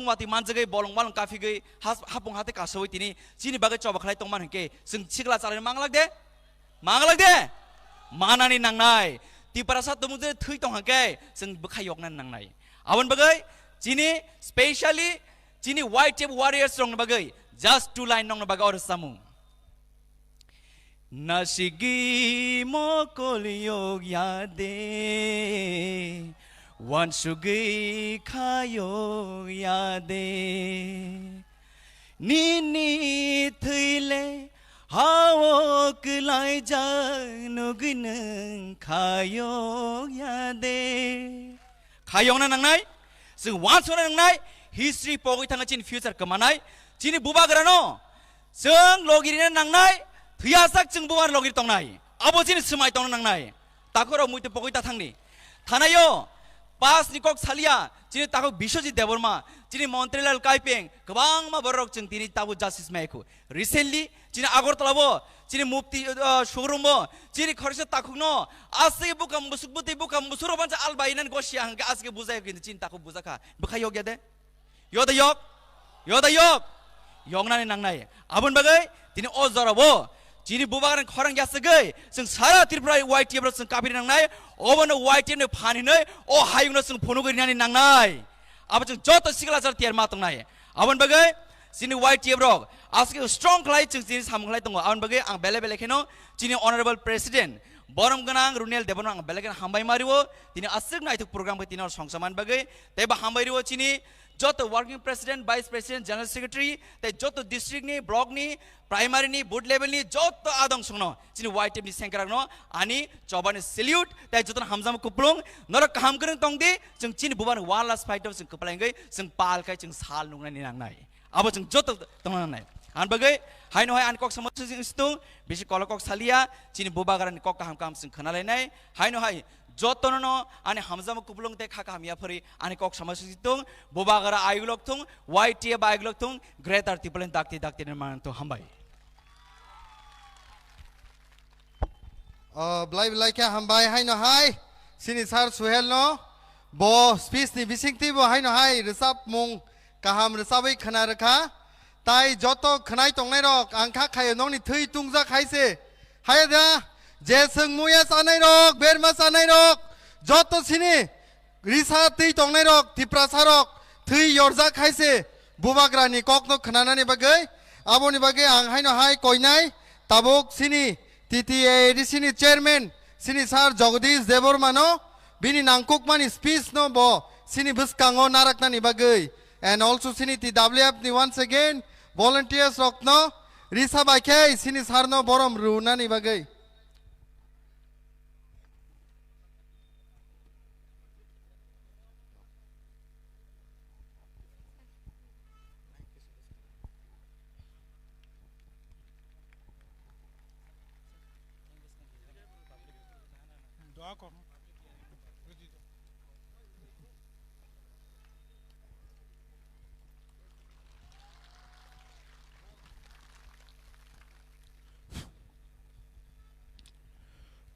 wati manjagai bolong malong kafi gai hapung hate kasawai tini chini bagai coba khalai tongman hengke sing chikla chalai manglak de manani nangnai ti parasat tumuje thui tong hangke sing bukhayok nan nangnai abon bagai chini specially chini white tape warriors rong bagai just 2 line nong bagai or samu nasigi mokoliyog yade wansugi kayog yade nini thile hawok lai janugin kayog yade kayong na nangnai sing once na nangnai history pogi thanga chin future kamanai chini bubagrano sing logiri na nangnai Thiasak jeng buar logir tong nai, abo jini semai tong nang nai, takoro muite pokoi ta thangni, thanayo pas nikok salia, jini takok Biswajit Deborma, jini Montreal Kaipeng, kebang ma borok jeng tini tabu justice meku, recently jini Agartala bo, jini mufti showroom bo, jini kharisat takok no, asge bukam busuk buti bukam busuro banca albainan gosya hangga asge buzai kini jini takok buzaka, buka yok ya de, yoda yok, yok nani nang nai, abon bagai, tini ozara bo. Jini bubagan korang jasa gay, seng sara Tripura white tape seng kapir nang nai, oban white tape ne pani nai, oh hayung na seng pono gay nani nang nai, apa seng joto sikala jar tiar matong nai, aban bagai, sini white tape rog, aske strong klay seng sini samung klay tunggu, aban bagai ang bele keno, jini honorable president, borom ganang Runel Deborma ang bele kena hambai mariwo, tini asik na itu program ke tini or songsaman bagai, teba hambai riwo chini, joto working president, vice president, general secretary, te joto district ni, block ni, primary ni, board level ni, joto adong sungno, sini white tape ni sengkerak no, ani coba ni salute, te joto hamzam kuplung, norak kaham kering tong di, jeng chini buban one last fight of jeng kepala engai, jeng pal kai jeng sal nung nai nang nai, abo jeng joto tong nang nai, an bagai, hai no hai an kok sama jeng situ, bisi kalau kok salia, chini bubagaran kok kaham kaham jeng kenalai nai, hai no hai jotono ane hamzam kuplung te khaka hamia phari ane kok samasitung bobagara aigulok tung white tia baigulok tung greater tiplen dakti nirman to hambai blai kya hambai hai no hai sini sar suhel no bo speech ni bisingti bo hai no hai resap mung kaham resabai khana rakha tai joto khanai tongnai rok angkha khayo nong ni thui tungja khaise hai da Jeseng muya sanai rok, berma sanai rok, joto sini, risa tui tongnai rok, tiprasa rok, tui yorja khaise, bubagra ni kok no khanana ni bagai, abo ni bagai ang hai no hai koinai, tabok sini, TTA di sini chairman, sini sar Jagdish Deborma no, bini nangkuk mani speech no bo, sini buskango narak na ni bagai, and also sini TWF ni once again, volunteers rok no, risa bakai sini sar no borom runa ni bagai.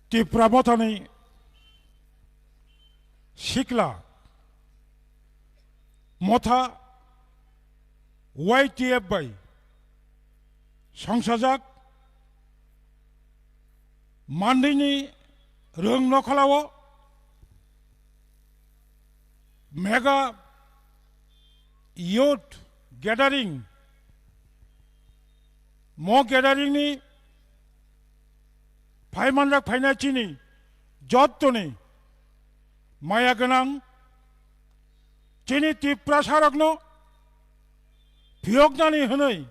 Tripura Mothani Shikla Motha YTF by Sangsajak Mandini Rung Nokalawo Mega Youth Gathering More gathering ni Paimanrak Painachini Jotoni Maya Ganang Chini Tripura Saragno Piognani Hanoi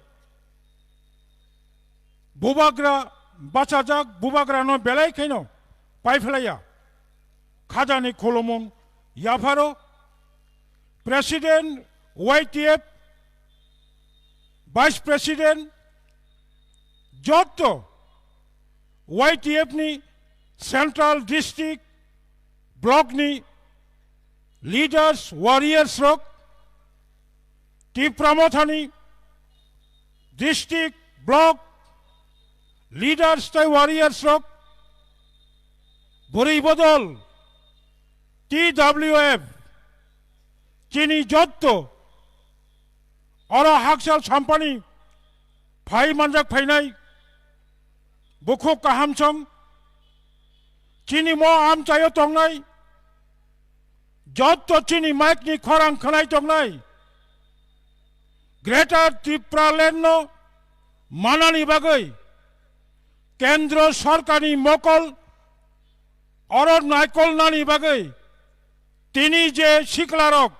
Bubagra Basajak Bubagra no Belai Keno Paiflaya Kajani Kolomon Yafaro President YTF Vice President Jotto YTF ni Central District Block ni Leaders Warriors Rock Tripura Mothani District Block Leaders Tai Warriors Rock Buri Bodol TWF Chini Jotto Oro haksal sampani phai manjak phainai bukhuk kahamcham chini mo am chayo tongnai jot to chini mic ni khorang khanai tongnai Greater Tripura Land no manani bagai Kendra Sarkani mokol oro naikol nani bagai tini je shiklarok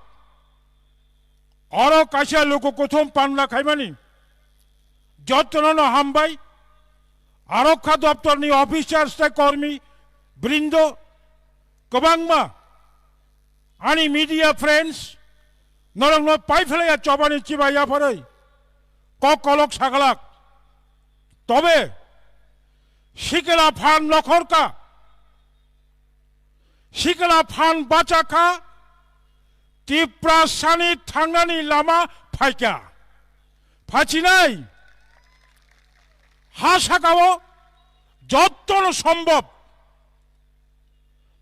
oro kasia loko kothom panla khaimani jottono hambai arokha doptor ni officers ta kormi brindo kobangma ani media friends norong no paiflaya chobani chibaya pharai kokolok sagalak tobe shikela phan lokhorka shikela phan bachaka Tripura sani thangnani lama phaika phachinai hasakao jottono sombhob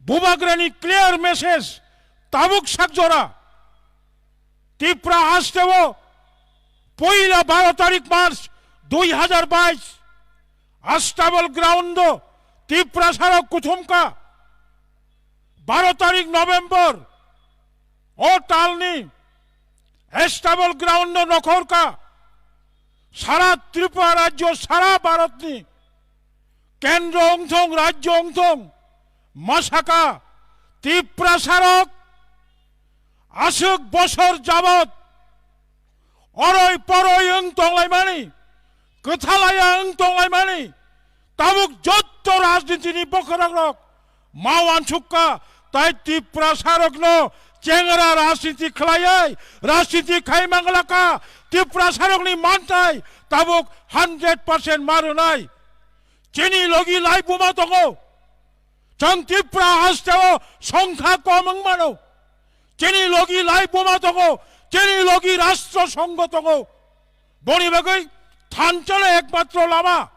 bubagrani clear message tabuk sakjora Tripura astebo poila 12 tarik March 2022 Astable ground Tripura sara kuthumka 12 tarik November O talni Astable ground nokhorka Sara Tripura rajyo sara Bharatni Kendra ongthong rajyo ongthong Masaka Tripura sarok Asuk bosor jabot Oroi poroi ongtonglai mani Kathalaya ongtonglai mani Tabuk jotto rajnitini bokaragrok Mawan chukka Tai Tripura sarok no Cengara rajniti khalayai Rajniti khai manglaka Tripura sarok ni mantai Tabuk 100% marunai Chini logi lai buma tongo Jang Tripura hasteo songkha komang mano Chini logi lai buma tongo Chini logi rastro songgo tongo Boni bagai Thanchale ekmatro lama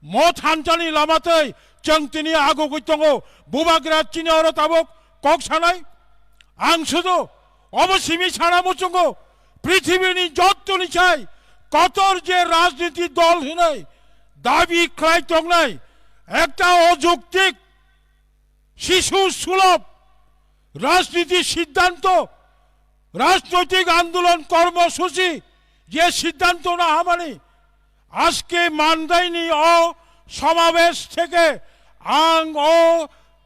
Mo thanchani lama tai Jang tini ago gui tongo Bubagra chini oro tabuk Kok sanai Angsudo Obosimi sana muchungo Prithibini jottoni chai Kotor je rajniti dol hinai Dabi krai tongnai Ekta ojuktik শিশু সুলভ রাজনীতি সিদ্ধান্ত রাজনৈতিক আন্দোলন কর্মসূচি যে সিদ্ধান্ত না মানে আজকে মানদাইনি ও সমাবেশ থেকে আং ও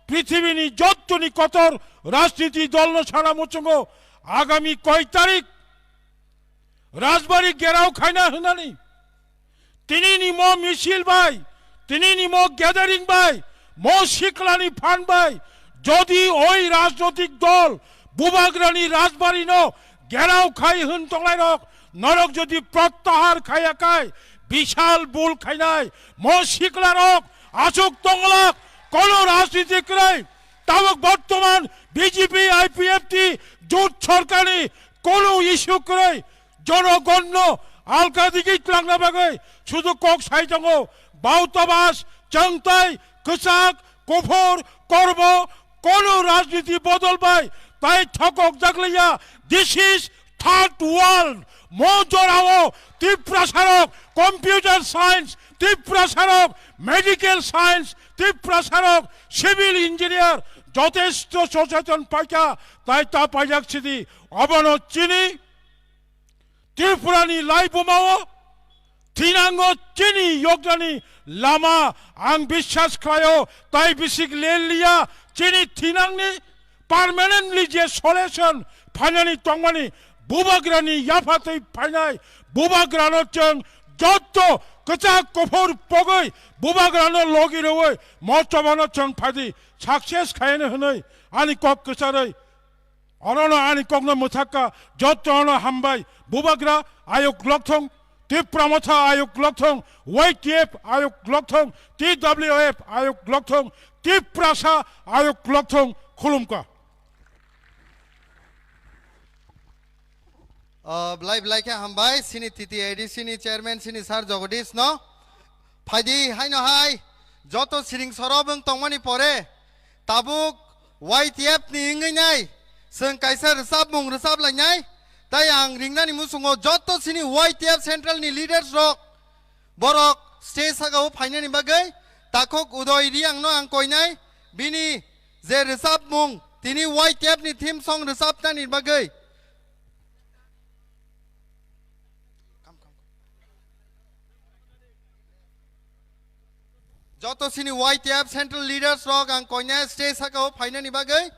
পৃথিবীনি যত্তনি কতর রাজনীতি দল ছাড়া মুচঙ্গ আগামী কয় তারিখ রাজবাড়ি গেরাও খাইনা হনানি তিনি নিমো মিছিল ভাই তিনি নিমো গ্যাদারিং ভাই Mo shiklani phan bhai jodi oi rajnotik dol bubagrani rajbari no gerao khai hun tonglai rok norok jodi prottahar khaya kai bishal bul khainai mo shikla rok ashok tonglak kono rajniti krai tabok bortoman BJP IPFT jot sorkari kono issue krai jonogonno alka diki tlangna bagai শুধু কক সাইজঙ্গো বাউতাবাস চংতাই কসাক কোফর করব কোন রাজনীতি বদল ভাই তাই ঠকক জাগলিয়া দিস ইজ থার্ড ওয়ার্ল্ড মোজরাও ত্রিপুরা সারক কম্পিউটার সায়েন্স ত্রিপুরা সারক মেডিকেল সায়েন্স ত্রিপুরা সারক সিভিল ইঞ্জিনিয়ার যথেষ্ট সচেতন পাইকা তাই তা পাইয়াছি অবন চিনি ত্রিপুরানি লাইবোমাও Tinango chini yogdani lama ang bishas krayo tai bisik lelia chini tinangni permanently je solution phanani tongmani bubagrani yafatei phainai bubagrano chang jotto kachak kofur pogoi bubagrano logi roi mochobano chang phadi success khaine hunai ani kok kacharei orono ani kokno muthakka jotto ono hambai bubagra ayok lokthong Tripura Motha Ayok Lokthong, YTF Ayok Lokthong, TWF Ayok Lokthong, Tripura Sa Ayok Lokthong, Khulumka. Blai ke hambai sini titi AD sini chairman sini sar Jagadish no. Phadi hai no hai. Joto siring sorobung tongmani pore. Tabuk YTF ni ingai nai. Seng kaisar resab mung resab lai nai. tayang ringnani musungo joto sini YTF Central ni leaders rok borok stage sagao phainani bagai takok udoy riang no ang koinai bini je resap mung tini YTF ni theme song resap tani bagai joto sini YTF Central leaders rok ang koinai stage sagao phainani bagai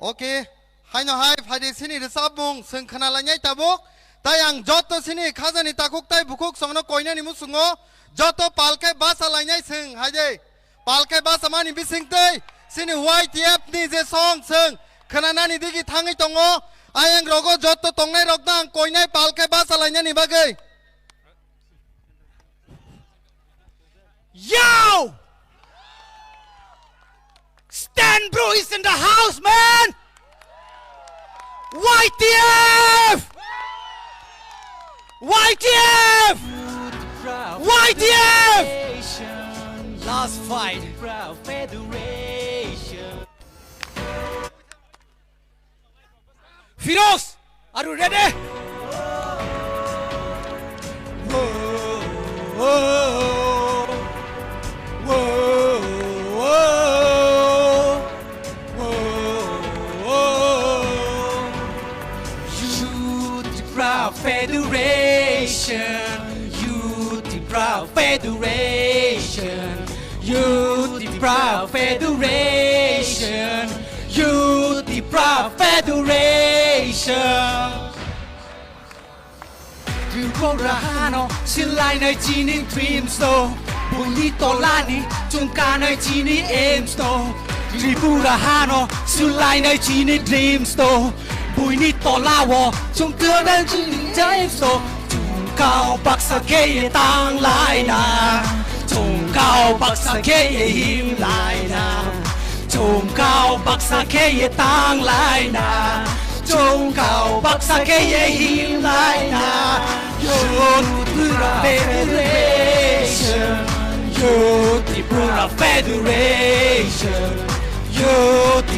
Okay, hai no hai phai sini resap mung seng khana lanyai tabuk tayang joto sini khazani takuk tai bukuk songno koina ni musungo joto palkai basa lanyai seng hai de palkai basa mani bising tai sini YTF ni je song seng khana nani digi thangai tongo ayang rogo joto tongnai rokdang koinai palkai basa lanyai ni bagai Yo! Stan Bro is in the house, man! YTF! YTF! YTF! Last fight. Firoz, are you ready? Federation, Youth Proud Federation, Youth Proud Federation. Tripurahano, silai nai chini dreams to, bonito lani, chungka nai chini aims to. Tripurahano, silai nai chini dreams to, bonito lawo, chungka nai chini aims to. Cao bắc sa kê tăng lại na Trùng cao bắc sa kê hiểm lại na Trùng cao bắc sa kê tăng lại na Trùng cao bắc sa kê hiểm lại na Youth Federation Youth Federation Youth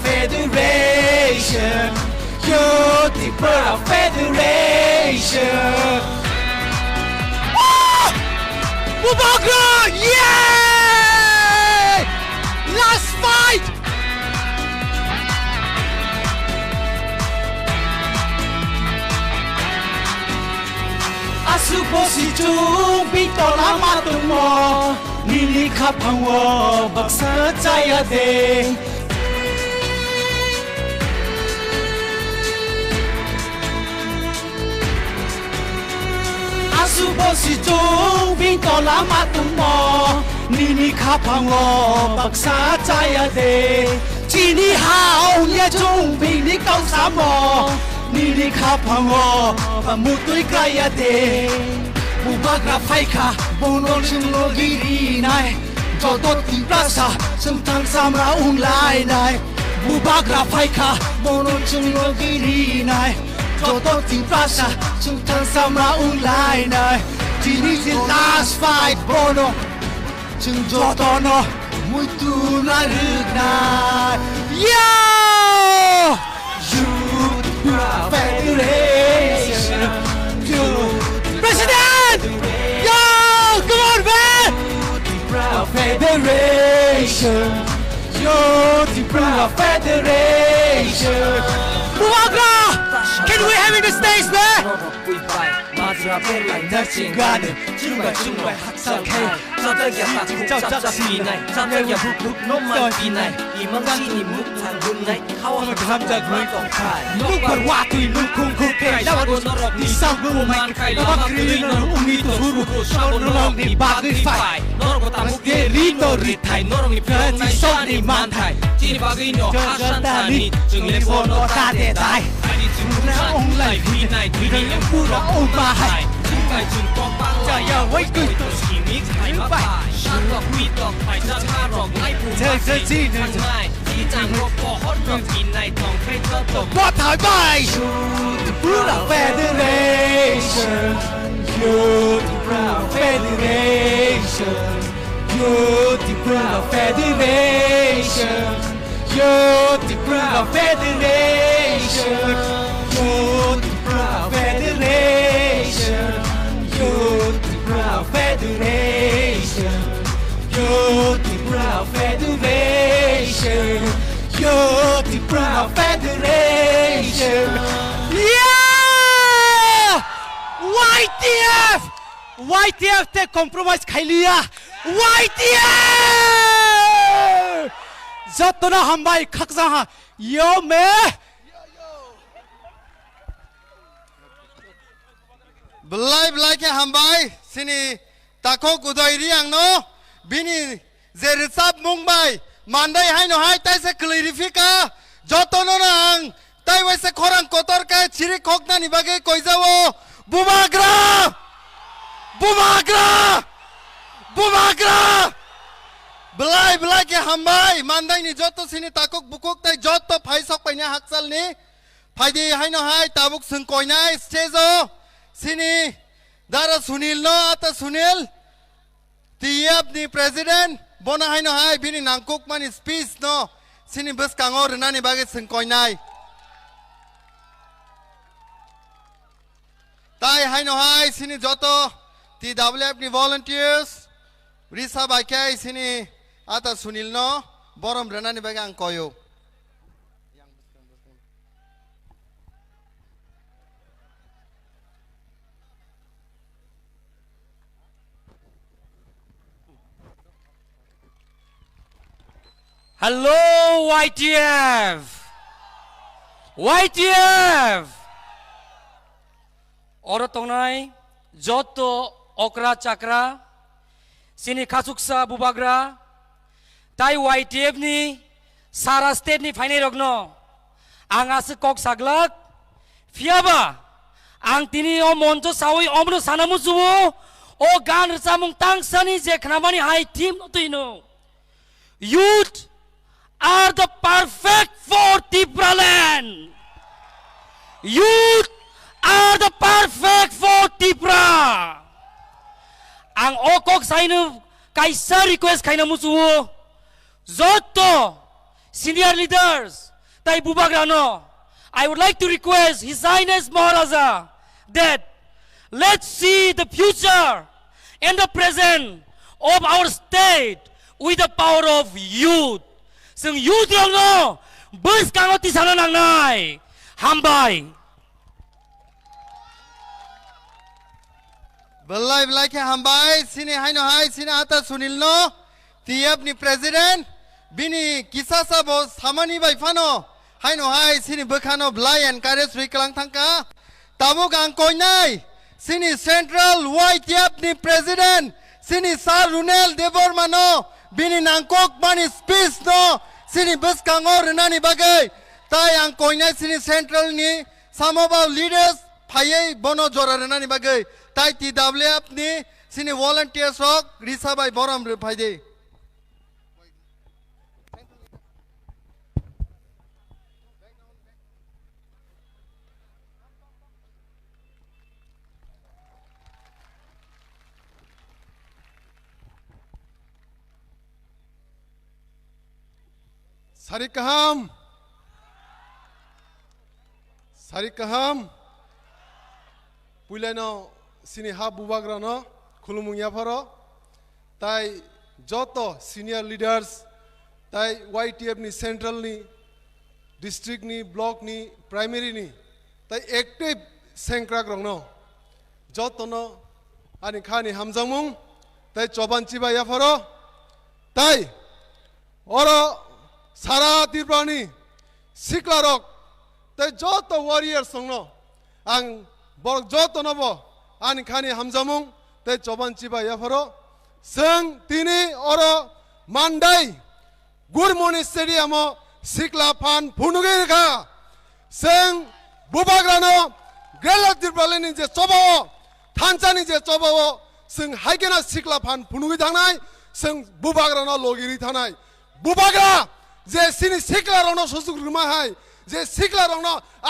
Federation Youth Federation Mubagra! Yeah! Last fight! Asuposi chung bitola matumo Nili kapangwo baksa jaya de Asuposi chung bitola matumo Nini kapangwo baksa jaya de Chini hao nye chung bini kau samo Nini kapangwo pamutui kaya de Mubagra faika bono chunglo giri nai Jodo timplasa sentang samra unglai nai Mubagra faika bono chunglo giri nai Jodo timplasa sentang samra unglai nai This is the last fight bono Chung jodo no muito na rugnai Yo! Youth Federation President! Yo! Come on, man! Federation Youth Federation Mubagra! Can we have in the stage, man? Ga는 중간 학살해 저덕야 비나이 저덕야 북놈만 비나이 이만간이 묵한 굿나이 하와가 감자 굴동파이 묵발 와투이 묵쿵쿵해 나와도 니 상부만 나와 그리는 우미도 후루 너롱니 박을 파이 너로고 따묵게 리도 리타이 너롱니 편지 손이 많다이 지니 박이노 하산타니 중일에 보노 다대다이 아니 중나 온라인 비나이 비나이 뿌라 오마하이 중간 중법방 자야 웨이크 또 시믹 하이바이 샤럭 위덕 파이자 차럭 라이프 저 지는 What time by Youth Proud Federation, Youth Proud Federation, Youth Proud Federation, Youth Proud Federation, Youth Proud Federation, Youth Proud Federation, Youth Proud Federation, Youth Proud Federation. Yeah! YTF! YTF te compromise खाई लिया. YTF! जतना हम भाई खक्सा हाँ यो मैं belai ke hambai sini takok udai riang no bini zerisap mumbai mandai hai no hai tai se clarifika joto no nang tai wai se khorang kotor ka chiri khokna ni bage koi jawo bumagra bumagra bumagra belai ke hambai mandai ni joto sini takok bukok tai joto phaisok paina haksal ni phaidi hai no hai tabuk sung koinai stezo sini dara sunil no ata sunil tiap ni president bona hai no hai bini nangkuk mani speech no sini bus kangor nani bagi sung koinai tai hai no hai sini joto TWF ni volunteers risa bakai sini ata sunil no borom renani bagi ang koyo Hello YTF! YTF! Orang tongnai joto okra cakra sini kasuksa bubagra tai YTF ni sara state ni final rogno angas kok saglak fiaba ang tini o monto sawi omno sanamu suwo o gan samung tangsani je khnamani hai team to ino youth are the perfect for Tipraland. Youth are the perfect for Tipra. Ang okok sainu kaisa request kaina musuo. Zoto senior leaders tai bubagrano. I would like to request His Highness Maharaja that let's see the future and the present of our state with the power of youth. Sung youth lang no, bus kango ti sana nang nai, hambay. belai ke hambai sini hai no hai sini ata sunil no tiap ni president bini kisah sabo samani bai fano hai no hai sini bekhano belai encourage rikelang tangka tamu gang koinai sini central YTF ni president sini Sar Runel Devor mano bini nangkok mani speech no sini bus kangor nani bagai tai ang koinai sini central ni some of our leaders phayai bono jora nani bagai tai TWF ni sini volunteers rok risa bai boram re phaide Sarikaham Puleno sini ha bubagrano khulumung yafaro tai joto senior leaders tai YTF ni central ni district ni block ni primary ni tai active sengkrak rongno joto no ani khani hamjamung tai choban chiba yafaro tai oro Sara Tiprani Siklarok tai joto warrior songno ang borok joto nobo ani khani hamjamung tai choban chiba yafaro seng tini oro mandai gurmoni stadium sikla pan phunuge kha seng bubagrano grela Tipraleni je chobo thanchani je chobo seng haigena sikla pan phunuge thangnai seng bubagrano logiri thanai bubagra যে সিনি সিকলা রং সুযোগ Ruma high যে সিকলা রং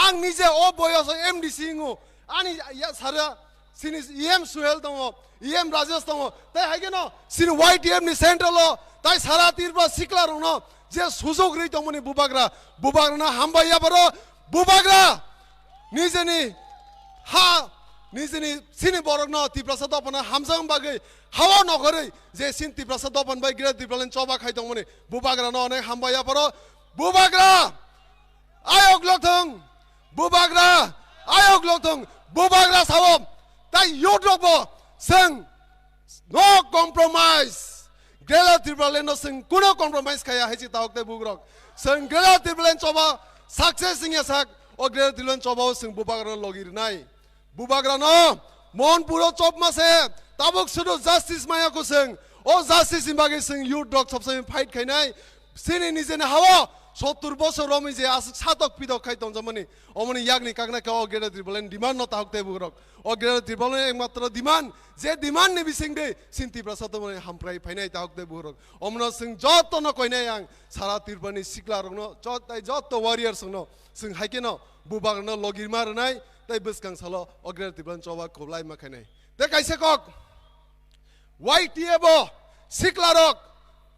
আং নিজে ও বয়স MDC ইংো আনি সারা সিনি EM Suhel দङ EM Rajesh দङ তাই হাইগে ন সিনি YTF নি সেন্ট্রাল তাই সারা তিরবা সিকলা রং যে সুযোগ রই দমনি বুবাগ্রা না হামবাইয়া বড় বুবাগ্রা নিজেনি হা নিজেনি সিনি বরক ন তিপ্রাসাদ দপনা হামজাং বাগै হাওয়া নগरै যে সিন তিপ্রাসাদ দপন বাই গ্রে তিপ্রালেন চবা খাই দमनि बुबाग्रा न अनेक हामबाया पर बुबाग्रा आयोग लथं बुबाग्रा आयोग लथं बुबाग्रा सावम ताई योद्रबो जों नो कम्प्रोमाइज ग्रेला तिब्रालेन जों कुनो कम्प्रोमाइज खाया हायसि तावकते बुग्रक जों ग्रेला तिब्रालेन चबा सक्सेस सिंगे साक ओ ग्रेला तिब्रालेन चबा जों बुबाग्रा लगिर नाय बुबाग्रा न मन पुरो चप मासे ताबक सुदु जस्टिस माया को जों ओ जस्टिस बागै जों युथ डग सबसे फाइट खायनाय सिनि निजेने हावा 70 বছর রমি যে আস সাতক পিদক খাই তমজমনি অমনি ইয়াগনি কাগনা কে অগেরা ত্রিবলেন ডিমান্ড ন তাহকতে বুরক অগেরা ত্রিবলেন একমাত্র ডিমান্ড যে ডিমান্ড নি বিসিং দে সিনতি প্রসাদ মনে হামপ্রাই ফাইনাই তাহকতে বুরক অমন সিং যত ন কইনাই আং সারা ত্রিবনি সিকলা রং যত তাই যত ওয়ারিয়ার্স ন সিং হাইকে ন বুবাগ ন লগির মার নাই তাই বসকাং সালো অগেরা ত্রিবলেন চবা কবলাই মাখাইনাই তে কাইসে কক ওয়াইটিএব সিকলা রক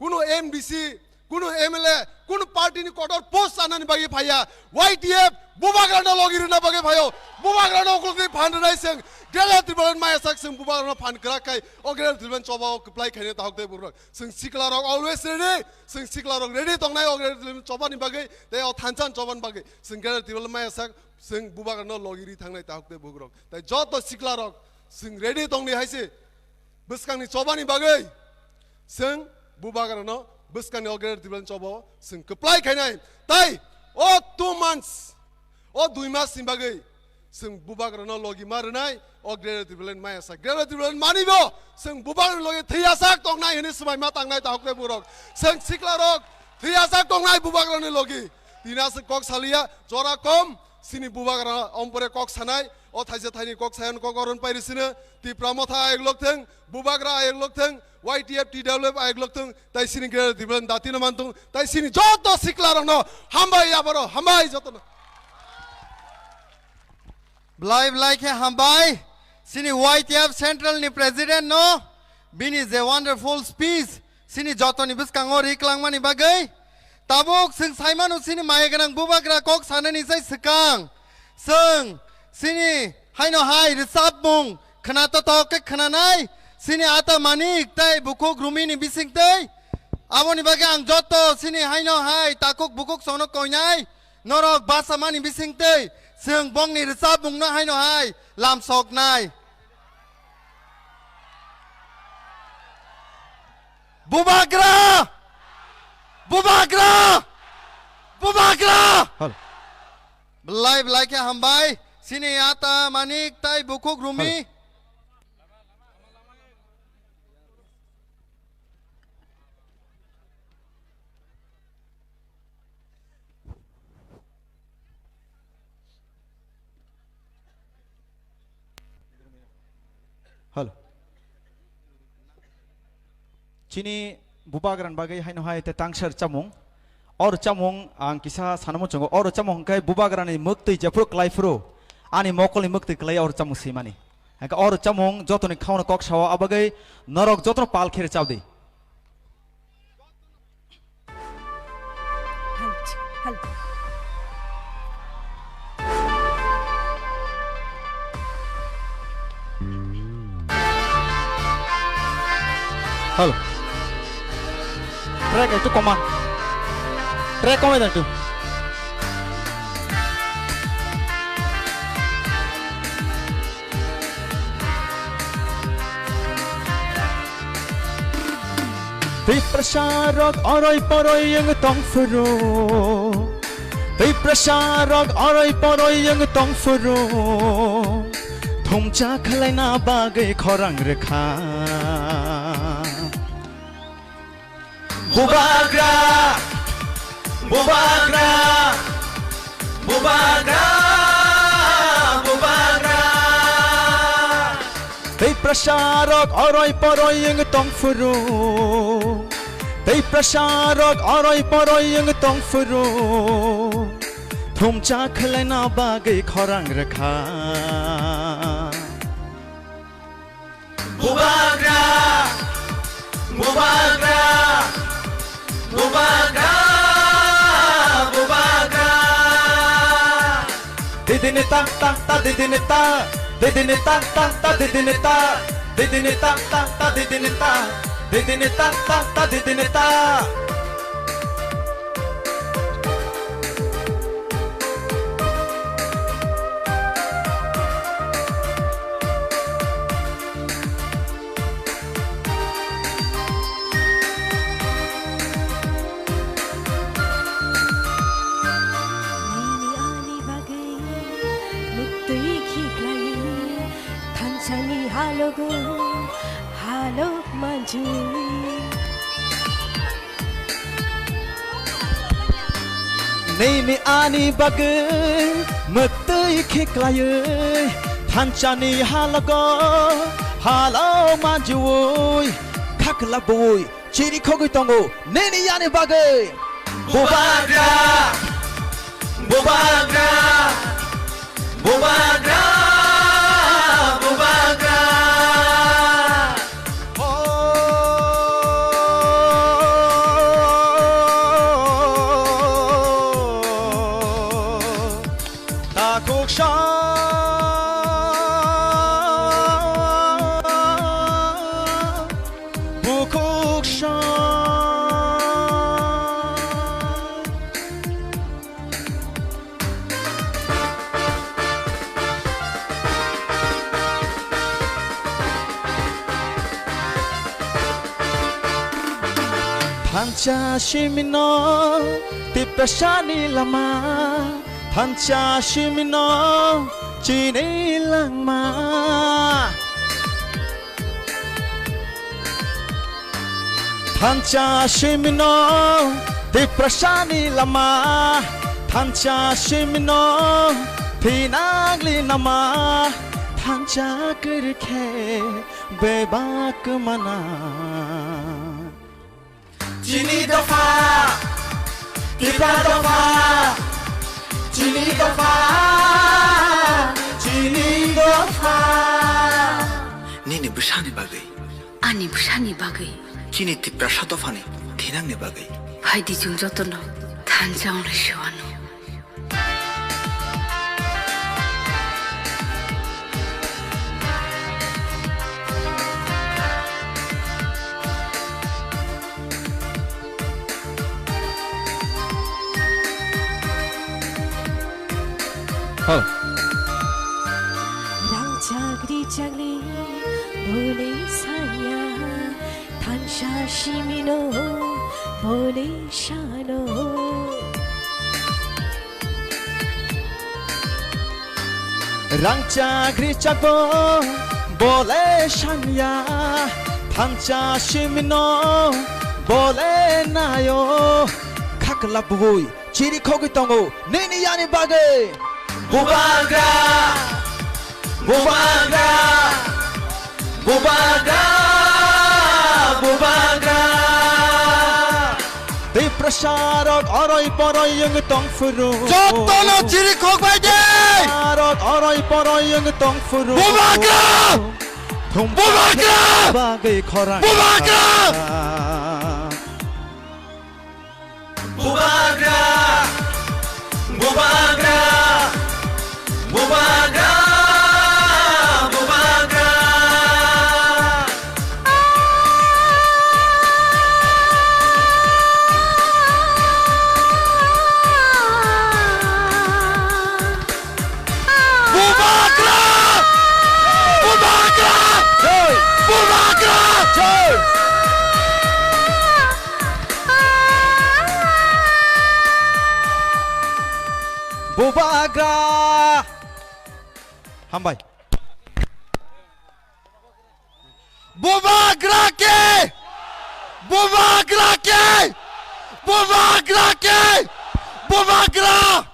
কোনো এমডিসি कुनु एमएलए कुनु पार्टी नि कोटर पोस्ट आनानि बागे फाया वाइटीएफ बुबाग्रा न लगिर न बागे फायो बुबाग्रा न ओकलि फान नाय सें गेला त्रिबलन माया साक सें बुबाग्रा न फान कराखाय ओ गेला त्रिबलन चबा प्लाइ खायने ताहकते बुरक सें सिकला रक अलवेज रेडी सें सिकला रक रेडी तंनाय ओ गेला त्रिबलन चबानि बागे ते ओ थानचान चबान बागे सें गेला त्रिबलन माया साक सें बुबाग्रा न लगिरि थांनाय ताहकते बुरक ताय जत सिकला रक सें रेडी तंनि हायसे बसकांनि चबानि बागे सें बुबाग्रा न बसकानि अगेर तिबलन चबो जों कप्लाइ खायनाय ताई ओ 2 months ओ 2 मास सिमबागै जों बुबाग्रा न लगी मारनाय अगेर तिबलन मायासा गेर तिबलन मानिबो जों बुबाग्रा लगे थैयासाक तंनाय हने समाय मा तांनाय ताहकते बुरक जों सिकला रक थैयासाक तंनाय बुबाग्रा न लगी दिनास कक सालिया जरा कम सिनि बुबाग्रा अमपरे कक सानाय ओ थाइसे थाइनि कक सायन कक अरन पाइरिसिनो ति प्रमथा आयग लकथों बुबाग्रा आयग लकथों वाइटीएफ टीडब्ल्यूएफ आयग लकथों ताइ सिनि गेर दिबलन दातिन मानथों ताइ सिनि जत सिकला रंग हामबाय याबरो हामबाय जतन ब्लाइ के हामबाय सिनि वाइटीएफ सेंट्रल नि प्रेसिडेंट नो बिनि जे वंडरफुल स्पीच सिनि जतनि बसकांगो रिक्लांगमानि बागै ताबुक जों साइमानु सिनि मायगोनां बुबाग्रा कक साननि साइ सकां जों सिनि हायनो हाय रिसाब मुं खोनात तक खोनानाय सिनि आता मानिक ताई बुकुक रुमिनि बिसिंतै आबोनि बागे आं जत सिनि हायनो हाय ताकुक बुकुक सोनो कइनाय नरक बासामानि बिसिंतै जों बंनि रिसाब मुंनो हायनो हाय लामसकनाय बुबाग्रा बुबाग्रा बुबाग्रा ब्लाइ के हामबाय सिनि आता मानिक ताई बुकुक रुमि हेलो चिनी बुबाग्रान बागै हायनो हाय ते तांगसर चामुं और चामुं आं किसा सानमो चंगो और चामुं काय बुबाग्रानि मक्तै जेफ्रो क्लाइफ्रो आनि मकलनि मक्तै क्लाइ और चामुं सिमानि हाय और चामुं जतनि खावनो कक सावा अबागै नरक जतनो पाल खेर चावदे hello track itu command track कम itu Tei prasyarak aray paroy yang tongfuro Tei prasyarak aray paroy yang tongfuro Thongcha khalai na bagai khorang rekha Bubagra Bubagra Bubagra Bubagra Tei prasyarak aray paroy yang tongfuro दै प्रसारक अरय परय young तंफुरु थुमचा खलायना बागै खरां रखा Bubagra, Bubagra, Bubagra, Bubagra. Didine ta ta ta didine ta didine ta ta ta didine ta didine ta ta ta didine ta didine ta ta ta didine ta Halo maju Nini ani bagai Metai khiklayai Thancani halago Halo majuoi Khaklaboi Chiri khogui tongo Nini ani bagai Bubagra, Bubagra, Bubagra, Bubagra. Pancha shimino tipashani lama Pancha shimino chini langma Pancha shimino tipashani lama Pancha shimino pinagli nama Pancha kirke bebak mana Chini dofa, tiba dofa, chini dofa, chini dofa. Nini busani bagai, Ani busani bagai chini tipra shatofani, thinang ne bagai. Haidi jung jotono Thanjang le shiwano Rang chagri chagli bole sanya Thansha shimino bole shano Rangcha grichabo bole shanya Thancha shimino bole nayo Khaklabui chiri khogui tongo Nini yani bagai Bubagra, Bubagra, Bubagra, Bubagra. Dei prasarak arai parai yang tongfuru Jotono chiri khogbai de Prasarak arai parai yang tongfuru Bubagra Bubagra bagai khorang Bubagra Bubagra, Bubagra, Bubagra, Bubagra. Bubagra Bubagra Bubagra Bubagra Hambai Bubagra ke Bubagra ke Bubagra ke Bubagra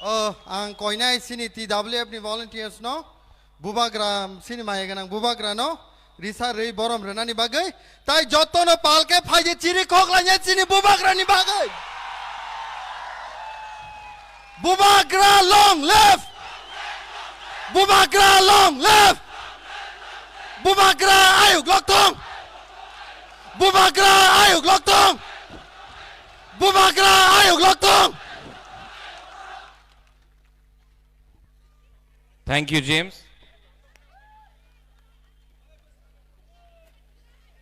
आं कोयनाय सिनि TWF नि volunteers no bubagra sini maya ganang bubagra no risa rei borom renani bagai tai joto no palke phaje chiri khoklanya sini bubagra ni bagai bubagra long left bubagra long left bubagra ayuk loktong bubagra ayuk loktong bubagra ayuk loktong. Thank you James.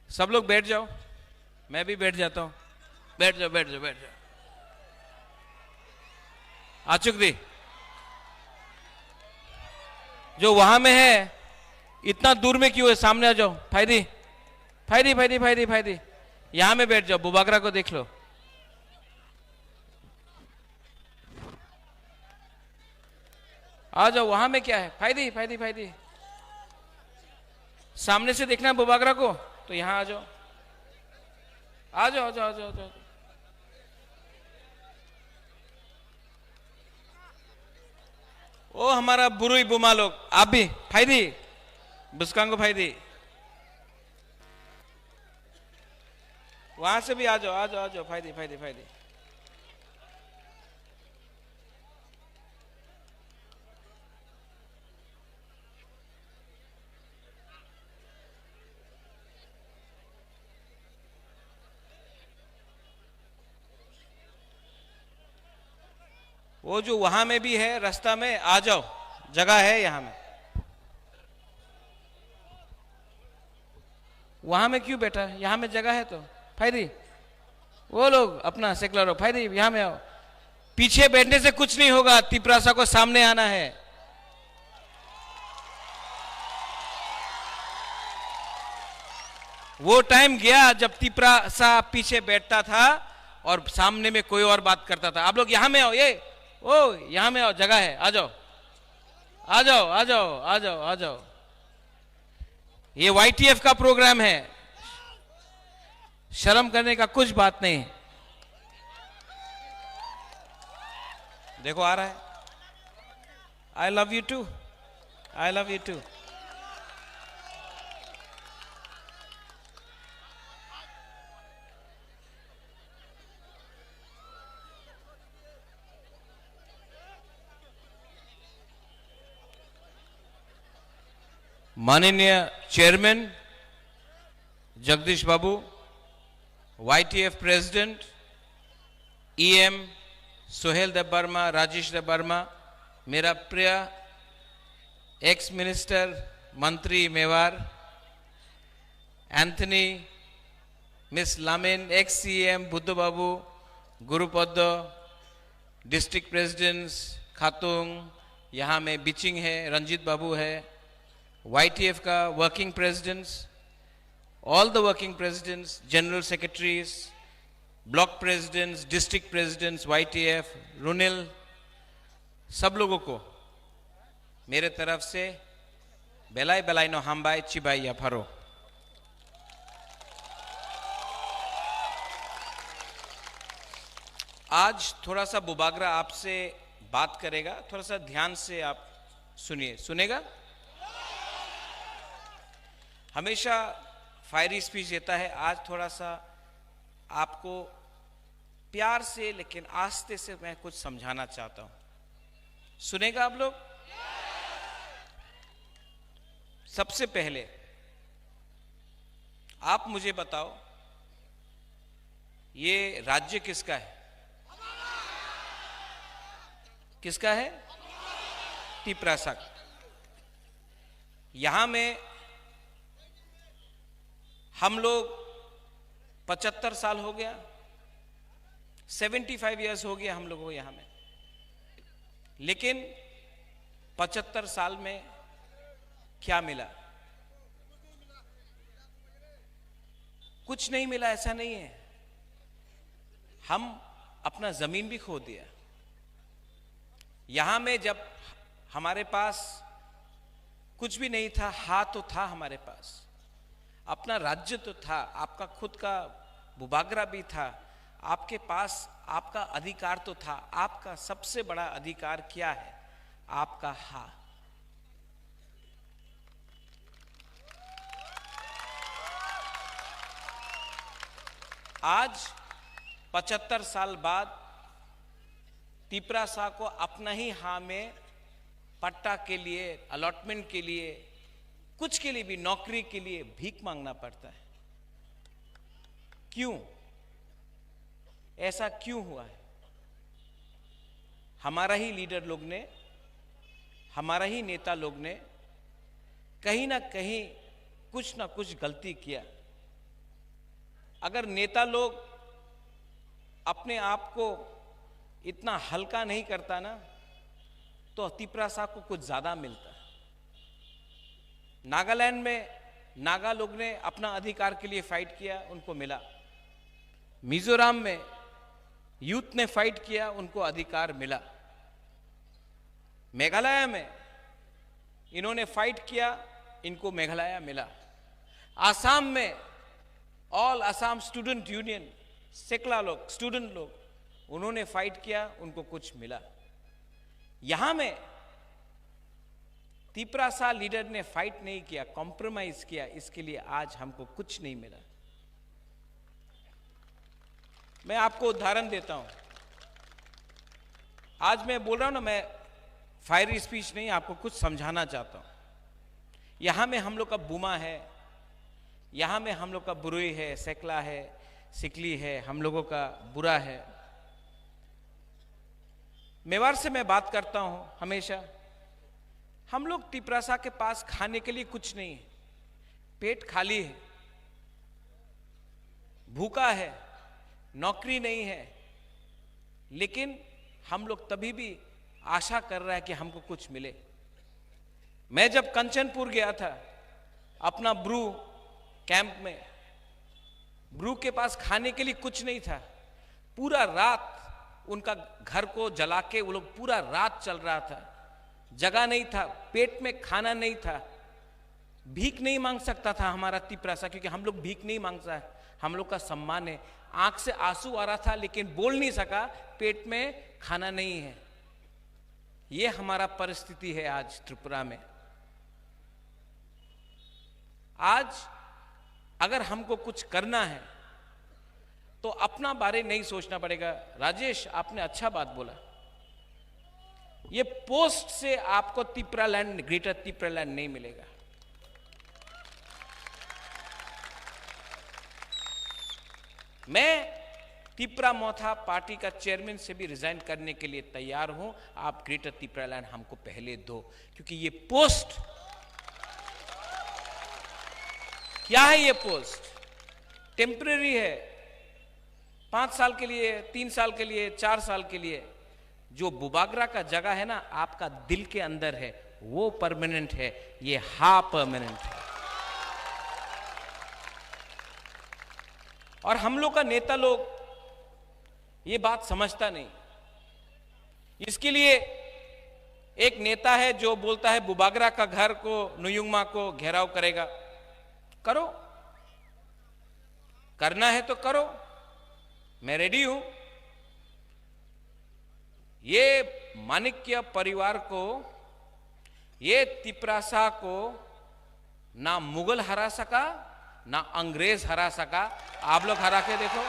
सब लोग बैठ जाओ, मैं भी बैठ जाता हूं। बैठ जाओ बैठ जाओ बैठ जाओ। आचुक दी जो वहां में है इतना दूर में क्यों है? सामने आ जाओ। फायदी फायदी फायदी फायदी फायदी यहां में बैठ जाओ, बुबागरा को देख लो। आ जाओ, वहां में क्या है? फायदी फायदी फायदी सामने से देखना बुबागरा को, तो यहां आ जाओ आ जाओ आ जाओ आ जाओ, आ जाओ। ओ हमारा बुरुई बुमा लोग, आप भी फायदी बुस्कांगो फायदी वहां से भी आ जाओ आ जाओ आ जाओ। फायदी फायदी फायदी वो जो वहां में भी है रास्ता में, आ जाओ, जगह है यहां में। वहां में क्यों बैठा है? यहां में जगह है तो। फायदी वो लोग अपना सेकुलर हो। फायदी यहां में आओ। पीछे बैठने से कुछ नहीं होगा, तिपरासा को सामने आना है। वो टाइम गया जब तिपरासा पीछे बैठता था और सामने में कोई और बात करता था। आप लोग यहां में आओ, ये ओ यहां में आओ, जगह है, आ जाओ आ जाओ आ जाओ आ जाओ आ जाओ। ये YTF का प्रोग्राम है, शर्म करने का कुछ बात नहीं। देखो आ रहा है। I love you too, I love you too. माननीय chairman Jagdish Babu, YTF president EM Sohail Dev Verma, Rajesh Dev Verma, मेरा प्रिय एक्स मिनिस्टर मंत्री मेवार एंथनी, मिस लामेन, ex CM Buddha Babu, Gurupada, district presidents खातुंग, यहाँ में बिचिंग है, रंजीत बाबू है, YTF का working presidents, all the working presidents, general secretaries, block presidents, district presidents, YTF, Runil, सब लोगों को मेरे तरफ से बेलाई बेलाई नो हमबाई चिबाई या फरो। आज थोड़ा सा बुबागरा आपसे बात करेगा, थोड़ा सा ध्यान से आप सुनिए। सुनेगा? हमेशा फायरी स्पीच देता है, आज थोड़ा सा आपको प्यार से लेकिन आस्ते से मैं कुछ समझाना चाहता हूं। सुनेगा आप लोग? सबसे पहले आप मुझे बताओ, ये राज्य किसका है? किसका है? तिपरासा। यहां में हम लोग 75 साल हो गया, 75 इयर्स हो गया हम लोगों को यहां में। लेकिन 75 साल में क्या मिला? कुछ नहीं मिला, ऐसा नहीं है। हम अपना जमीन भी खो दिया। यहां में जब हमारे पास कुछ भी नहीं था, हाथ तो था हमारे पास, अपना राज्य तो था, आपका खुद का बुबागरा भी था, आपके पास आपका अधिकार तो था। आपका सबसे बड़ा अधिकार क्या है? आपका हा। आज 75 साल बाद तिपरासा को अपना ही हाँ में पट्टा के लिए, अलॉटमेंट के लिए, कुछ के लिए भी, नौकरी के लिए भीख मांगना पड़ता है। क्यों? ऐसा क्यों हुआ है? हमारा ही लीडर लोग ने, हमारा ही नेता लोग ने कहीं ना कहीं कुछ ना कुछ गलती किया। अगर नेता लोग अपने आप को इतना हल्का नहीं करता ना, तो तिपरासा को कुछ ज्यादा मिलता। नागालैंड में नागा लोग ने अपना अधिकार के लिए फाइट किया, उनको मिला। मिजोरम में यूथ ने फाइट किया, उनको अधिकार मिला। मेघालय में इन्होंने फाइट किया, इनको मेघालय मिला। आसाम में ऑल असम स्टूडेंट यूनियन, सेकला लोग, स्टूडेंट लोग, उन्होंने फाइट किया, उनको कुछ मिला। यहां में तिपरासा लीडर ने फाइट नहीं किया, कॉम्प्रोमाइज किया, इसके लिए आज हमको कुछ नहीं मिला। मैं आपको उदाहरण देता हूं। आज मैं बोल रहा हूं ना, मैं फायरी स्पीच नहीं, आपको कुछ समझाना चाहता हूं। यहां में हम लोग का बुमा है, यहां में हम लोग का बुरुई है, सेकला है, सिकली है, हम लोगों का बुरा है। मेवाड़ से मैं बात करता हूं हमेशा। हम लोग तिपरासा के पास खाने के लिए कुछ नहीं है, पेट खाली है, भूखा है, नौकरी नहीं है, लेकिन हम लोग तभी भी आशा कर रहा है कि हमको कुछ मिले। मैं जब कंचनपुर गया था अपना ब्रू कैंप में, ब्रू के पास खाने के लिए कुछ नहीं था। पूरा रात उनका घर को जला के वो लोग पूरा रात चल रहा था, जगह नहीं था, पेट में खाना नहीं था। भीख नहीं मांग सकता था हमारा तिपरासा, क्योंकि हम लोग भीख नहीं मांगता है, हम लोग का सम्मान है। आंख से आंसू आ रहा था लेकिन बोल नहीं सका, पेट में खाना नहीं है। ये हमारा परिस्थिति है आज त्रिपुरा में। आज अगर हमको कुछ करना है तो अपना बारे नहीं सोचना पड़ेगा। राजेश, आपने अच्छा बात बोला। ये पोस्ट से आपको तिपरालैंड, ग्रेटर तिपरालैंड नहीं मिलेगा। मैं तिपरा मोथा पार्टी का चेयरमैन से भी रिजाइन करने के लिए तैयार हूं। आप ग्रेटर तिपरालैंड हमको पहले दो, क्योंकि ये पोस्ट क्या है? ये पोस्ट टेम्परेरी है, 5 साल के लिए, 3 साल के लिए, 4 साल के लिए। जो बुबागरा का जगह है ना, आपका दिल के अंदर है, वो परमानेंट है। ये हा परमानेंट है। और हम लोग का नेता लोग ये बात समझता नहीं। इसके लिए एक नेता है जो बोलता है बुबागरा का घर को, नुयुंगमा को घेराव करेगा। करो, करना है तो करो, मैं रेडी हूं। ये माणिक्य परिवार को, ये तिपरासा को ना मुगल हरा सका, ना अंग्रेज हरा सका। आप लोग हरा के देखो।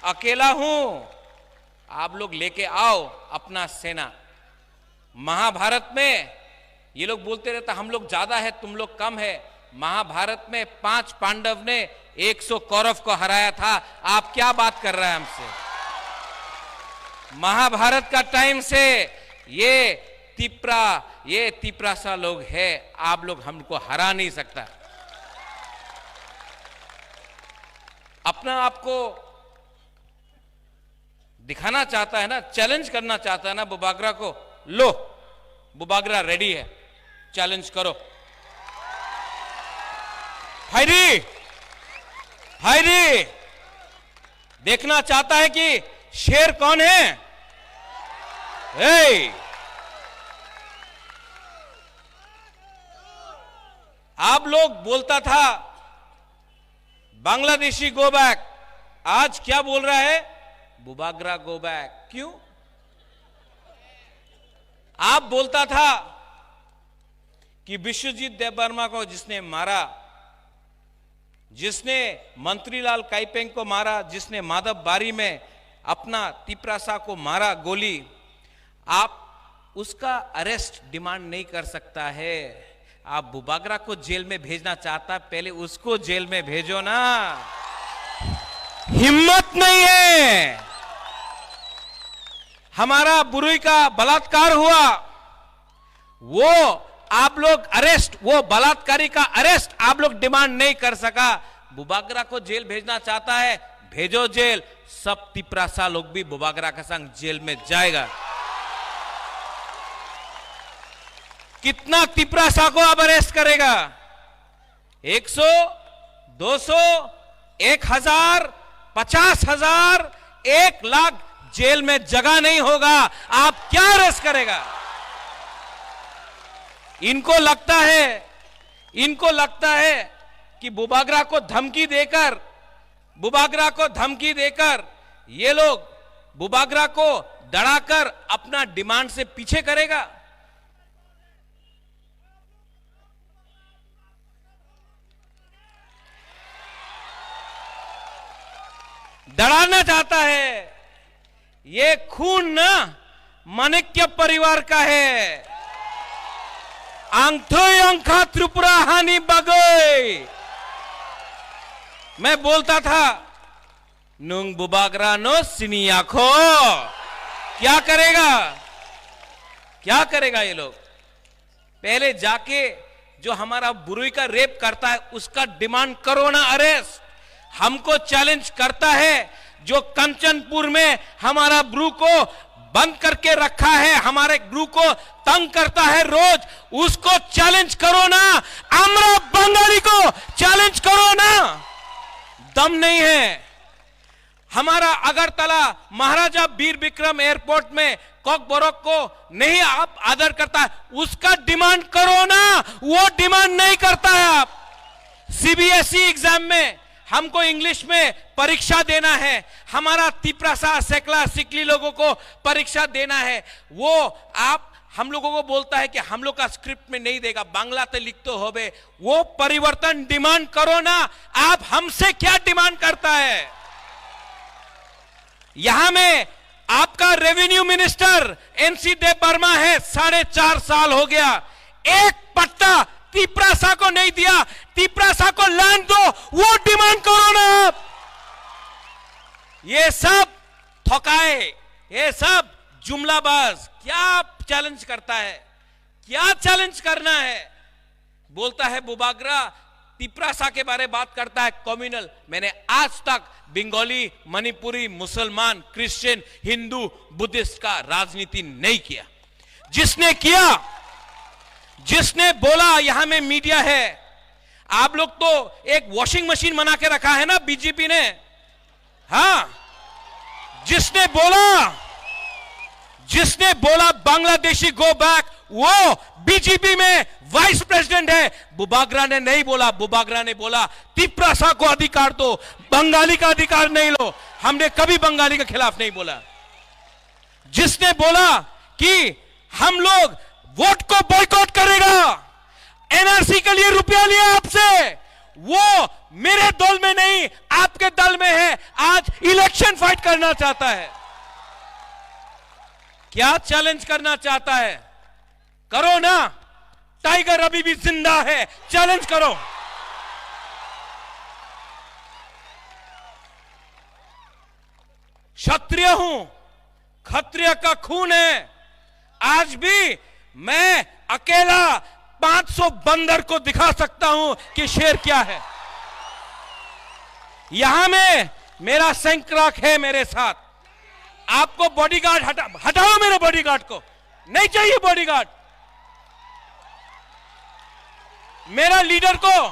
अकेला हूं, आप लोग लेके आओ अपना सेना। महाभारत में ये लोग बोलते रहता हम लोग ज्यादा है, तुम लोग कम है। महाभारत में 5 पांडव ने 100 कौरव को हराया था। आप क्या बात कर रहे हैं हमसे? महाभारत का टाइम से ये तिपरासा लोग है, आप लोग हमको हरा नहीं सकता। अपना आपको दिखाना चाहता है ना, चैलेंज करना चाहता है ना बुबागरा को, लो बुबागरा रेडी है, चैलेंज करो। फायरी फायरी देखना चाहता है कि शेर कौन है। आप लोग बोलता था बांग्लादेशी गो बैक, आज क्या बोल रहा है? Bubagra go back. क्यों? आप बोलता था कि विश्वजीत देवबर्मा को जिसने मारा, जिसने मंत्रीलाल काइपेंग को मारा, जिसने माधव बारी में अपना तिपरासा को मारा गोली, आप उसका अरेस्ट डिमांड नहीं कर सकता है। आप बुबागरा को जेल में भेजना चाहता, पहले उसको जेल में भेजो ना। हिम्मत नहीं है। हमारा बुरुई का बलात्कार हुआ, वो आप लोग अरेस्ट, वो बलात्कारी का अरेस्ट आप लोग डिमांड नहीं कर सका। बुबागरा को जेल भेजना चाहता है, भेजो जेल। सब तिपरासा लोग भी बुबागरा के संग जेल में जाएगा। कितना तिपरासा को अब अरेस्ट करेगा? 100, 200, 1000, 50,000, 1 लाख जेल में जगह नहीं होगा। आप क्या अरेस्ट करेगा? इनको लगता है कि बुबागरा को धमकी देकर ये लोग बुबागरा को डराकर अपना डिमांड से पीछे करेगा। डराना चाहता है। ये खून ना माणिक्य परिवार का है। आंगथोय अंखा त्रिपुरा हानि बगोय। मैं बोलता था नुंग बुबागरा नो सिनियाखो। क्या करेगा ये लोग? पहले जाके जो हमारा बुरुई का रेप करता है उसका डिमांड करो ना अरेस्ट। हमको चैलेंज करता है जो कंचनपुर में हमारा ब्रू को बंद करके रखा है, हमारे ब्रू को तंग करता है रोज, उसको चैलेंज करो ना। आम्रा बंगाली को चैलेंज करो ना। दम नहीं है। हमारा अगरतला महाराजा वीर विक्रम एयरपोर्ट में कॉकबोरोक को नहीं आप आदर करता है, उसका डिमांड करो ना। वो डिमांड नहीं करता है। आप सीबीएसई एग्जाम में हमको इंग्लिश में परीक्षा देना है, हमारा तिपरासा सेकला सिकली लोगों को परीक्षा देना है, वो आप हम लोगों को बोलता है कि हम लोग का स्क्रिप्ट में नहीं देगा, बांग्ला ते लिख तो होबे। वो परिवर्तन डिमांड करो ना। आप हमसे क्या डिमांड करता है? यहां में आपका रेवेन्यू मिनिस्टर एनसी देवबर्मा है, 4.5 साल हो गया, एक पट्टा तिपरासा को नहीं दिया। तिपरासा को लैंड दो, वो डिमांड करो ना आप। ये सब थकाए, ये सब जुमलाबाज। क्या चैलेंज करता है? क्या चैलेंज करना है? बोलता है बुबागरा तिपरासा के बारे बात करता है कम्युनल। मैंने आज तक बंगाली, मणिपुरी, मुसलमान, क्रिश्चियन, हिंदू, बुद्धिस्ट का राजनीति नहीं किया। जिसने बोला, यहां में मीडिया है, आप लोग तो एक वॉशिंग मशीन बना के रखा है ना बीजेपी ने। हाँ, जिसने बोला बांग्लादेशी गो बैक, वो बीजेपी में वाइस प्रेसिडेंट है। बुबागरा ने नहीं बोला। बुबागरा ने बोला तिपरासा को अधिकार दो, बंगाली का अधिकार नहीं लो। हमने कभी बंगाली के खिलाफ नहीं बोला। जिसने बोला कि हम लोग वोट को बॉयकॉट करेगा, एनआरसी के लिए रुपया लिया आपसे, वो मेरे दल में नहीं आपके दल में है, आज इलेक्शन फाइट करना चाहता है। क्या चैलेंज करना चाहता है? करो ना। टाइगर अभी भी जिंदा है, चैलेंज करो। क्षत्रिय हूं, क्षत्रिय का खून है। आज भी मैं अकेला 500 बंदर को दिखा सकता हूं कि शेर क्या है। यहां में मेरा सैंक्राक है मेरे साथ। आपको बॉडीगार्ड हटाओ मेरे बॉडीगार्ड को, नहीं चाहिए बॉडीगार्ड। मेरा लीडर को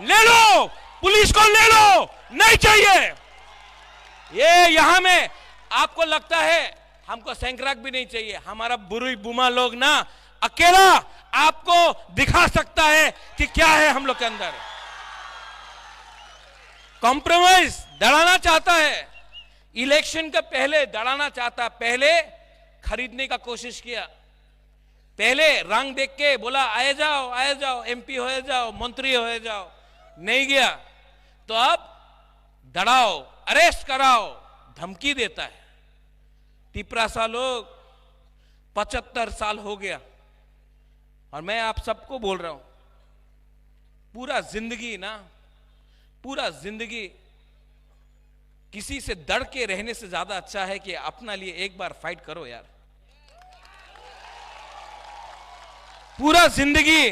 ले लो, पुलिस को ले लो, नहीं चाहिए। ये यहां में आपको लगता है हमको सैंक्राक भी नहीं चाहिए। हमारा बुरुई बुमा लोग ना अकेला आपको दिखा सकता है कि क्या है हम लोग के अंदर। कॉम्प्रोमाइज दड़ाना चाहता है, इलेक्शन के पहले दड़ाना चाहता, पहले खरीदने का कोशिश किया, पहले रंग देख के बोला आए जाओ एमपी हो जाओ, मंत्री हो जाओ, नहीं गया तो अब दड़ाओ, अरेस्ट कराओ, धमकी देता है। तिपरासा लोग 75 साल हो गया और मैं आप सबको बोल रहा हूं, पूरा जिंदगी किसी से डर के रहने से ज्यादा अच्छा है कि अपना लिए एक बार फाइट करो यार। पूरा जिंदगी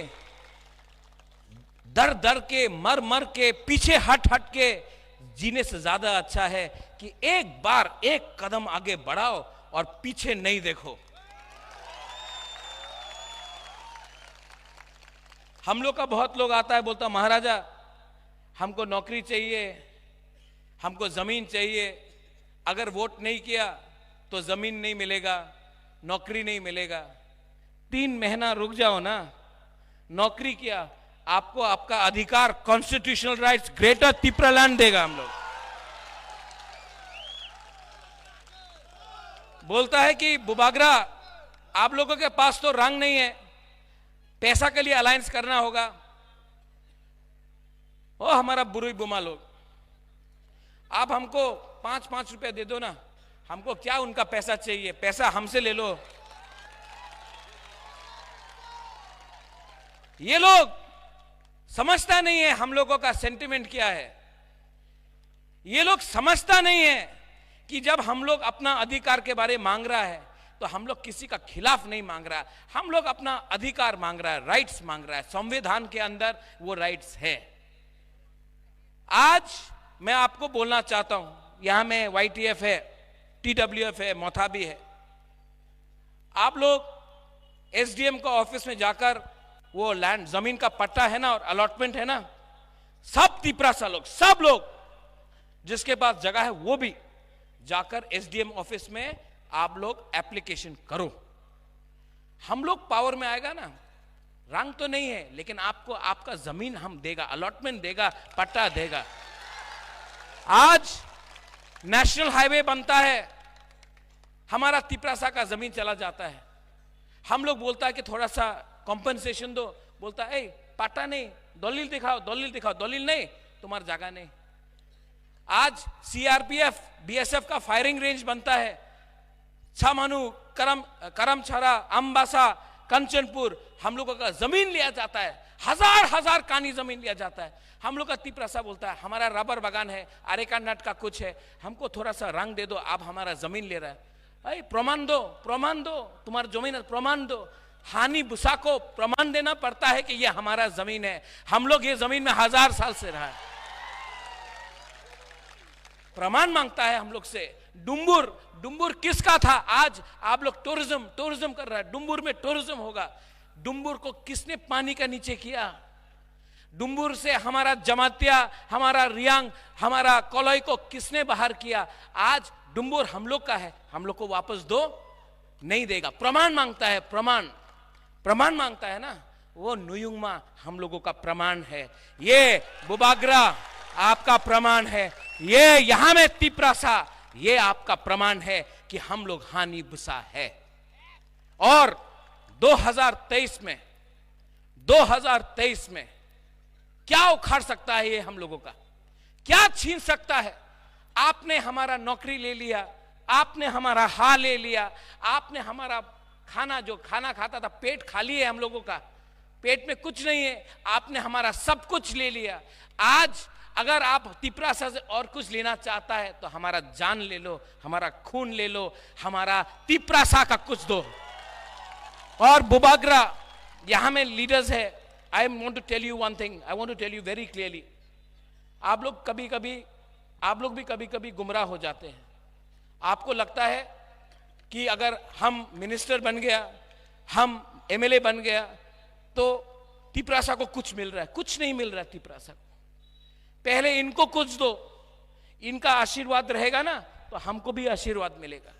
डर के मर के पीछे हट के जीने से ज्यादा अच्छा है कि एक बार एक कदम आगे बढ़ाओ और पीछे नहीं देखो। हम लोग का बहुत लोग आता है बोलता महाराजा हमको नौकरी चाहिए, हमको जमीन चाहिए, अगर वोट नहीं किया तो जमीन नहीं मिलेगा, नौकरी नहीं मिलेगा। 3 महीना रुक जाओ ना, नौकरी किया, आपको आपका अधिकार constitutional rights greater Tipra land देगा। हम लोग बोलता है कि बुबागरा आप लोगों के पास तो रंग नहीं है, पैसा के लिए अलायंस करना होगा। ओ हमारा बुरुई बुमा लोग, आप हमको 5-5 रुपए दे दो ना, हमको क्या उनका पैसा चाहिए, पैसा हमसे ले लो। ये लोग समझता नहीं है हम लोगों का सेंटिमेंट क्या है। ये लोग समझता नहीं है कि जब हम लोग अपना अधिकार के बारे में मांग रहा है तो हम लोग किसी का खिलाफ नहीं मांग रहा है, हम लोग अपना अधिकार मांग रहा है, राइट्स मांग रहा है। संविधान के अंदर वो राइट्स है। आज मैं आपको बोलना चाहता हूं, यहां में YTF है, TWF है, मोथाबी है, आप लोग SDM का ऑफिस में जाकर वो लैंड जमीन का पट्टा है ना और अलॉटमेंट है ना, सब तिपरासा लोग, सब लोग जिसके पास जगह है वो भी जाकर SDM ऑफिस में आप लोग एप्लीकेशन करो। हम लोग पावर में आएगा ना, रंग तो नहीं है लेकिन आपको आपका जमीन हम देगा, अलॉटमेंट देगा, पट्टा देगा। आज नेशनल हाईवे बनता है, हमारा तिपरासा का जमीन चला जाता है, हम लोग बोलता है कि थोड़ा सा कॉम्पनसेशन दो, बोलता है पट्टा नहीं, दलील दिखाओ, दलील नहीं, तुम्हारी जगह नहीं। आज CRPF BSF का फायरिंग रेंज बनता है, छामानू, करमछारा, अम्बासा, कंचनपुर, हम लोगों का जमीन लिया जाता है, हजार कानी जमीन लिया जाता है। हम लोग का तिपरासा बोलता है हमारा रबर बागान है, अरेका नट का कुछ है, हमको थोड़ा सा रंग दे दो, आप हमारा जमीन ले रहा है। अरे प्रमाण दो, तुम्हारा जमीन प्रमाण दो। हानि बुसा को प्रमाण देना पड़ता है कि ये हमारा जमीन है, हम लोग ये जमीन में 1000 साल से रहा है, प्रमाण मांगता है हम लोग से। डुम्बुर किसका था? आज आप लोग टूरिज्म कर रहा है, डुम्बुर में टूरिज्म होगा। डुम्बुर को किसने पानी का नीचे किया? डुम्बुर से हमारा जमातिया, हमारा रियांग, हमारा कोलोई को किसने बाहर किया? आज डुम्बुर हम लोग का है, हम लोग को वापस दो, नहीं देगा। प्रमाण मांगता है, प्रमाण मांगता है ना, वो नुयुंगमा हम लोगों का प्रमाण है, ये बुबागरा आपका प्रमाण है, ये यहां में तिपरासा ये आपका प्रमाण है कि हम लोग हानि बुसा है। और 2023 में क्या उखाड़ सकता है ये हम लोगों का? क्या छीन सकता है? आपने हमारा नौकरी ले लिया, आपने हमारा हाल ले लिया, आपने हमारा खाना, जो खाना खाता था, पेट खाली है हम लोगों का, पेट में कुछ नहीं है, आपने हमारा सब कुछ ले लिया। आज अगर आप तिपरासा से और कुछ लेना चाहता है तो हमारा जान ले लो, हमारा खून ले लो, हमारा तिपरासा का कुछ दो। और बुबागरा यहां में लीडर्स है। I want to tell you one thing, I want to tell you very clearly, आप लोग भी कभी कभी गुमराह हो जाते हैं। आपको लगता है कि अगर हम मिनिस्टर बन गया, हम MLA बन गया तो तिपरासा को कुछ मिल रहा है। कुछ नहीं मिल रहा है तिपरासा को। पहले इनको कुछ दो, इनका आशीर्वाद रहेगा ना तो हमको भी आशीर्वाद मिलेगा।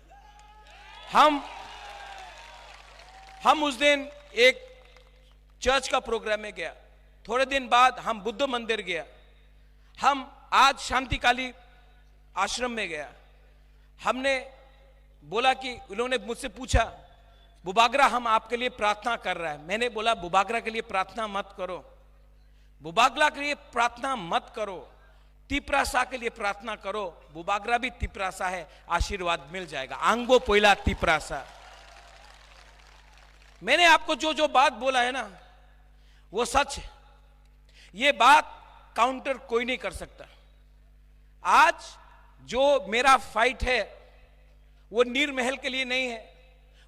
हम उस दिन एक चर्च का प्रोग्राम में गया, थोड़े दिन बाद हम बुद्ध मंदिर गया, हम आज शांतिकाली आश्रम में गया, हमने बोला कि उन्होंने मुझसे पूछा, बुबागरा हम आपके लिए प्रार्थना कर रहा है। मैंने बोला बुबागरा के लिए प्रार्थना मत करो, बुबागरा के लिए प्रार्थना मत करो, तिप्रासा के लिए प्रार्थना करो। बुबागरा भी तिप्रासा है, आशीर्वाद मिल जाएगा। आंगो पोइला तिप्रासा। मैंने आपको जो जो बात बोला है ना वो सच है। ये बात काउंटर कोई नहीं कर सकता। आज जो मेरा फाइट है वो नीरमहल के लिए नहीं है,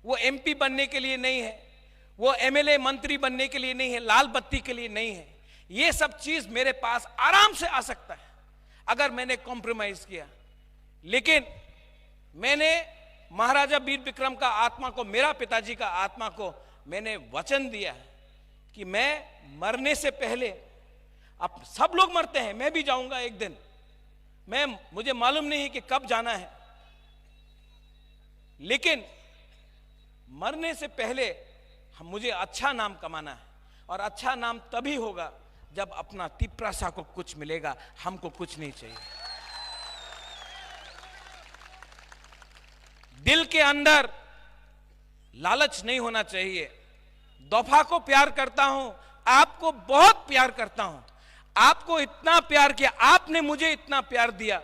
वो एमपी बनने के लिए नहीं है, वो एमएलए मंत्री बनने के लिए नहीं है, लाल बत्ती के लिए नहीं है। ये सब चीज मेरे पास आराम से आ सकता है अगर मैंने कॉम्प्रोमाइज किया। लेकिन मैंने महाराजा वीर विक्रम का आत्मा को, मेरा पिताजी का आत्मा को मैंने वचन दिया है कि मैं मरने से पहले, अब सब लोग मरते हैं, मैं भी जाऊंगा एक दिन, मुझे मालूम नहीं कि कब जाना है, लेकिन मरने से पहले मुझे अच्छा नाम कमाना है। और अच्छा नाम तभी होगा जब अपना तिप्रासा को कुछ मिलेगा, हमको कुछ नहीं चाहिए। दिल के अंदर लालच नहीं होना चाहिए। दफा को प्यार करता हूं, आपको बहुत प्यार करता हूं, आपको इतना प्यार किया, आपने मुझे इतना प्यार दिया।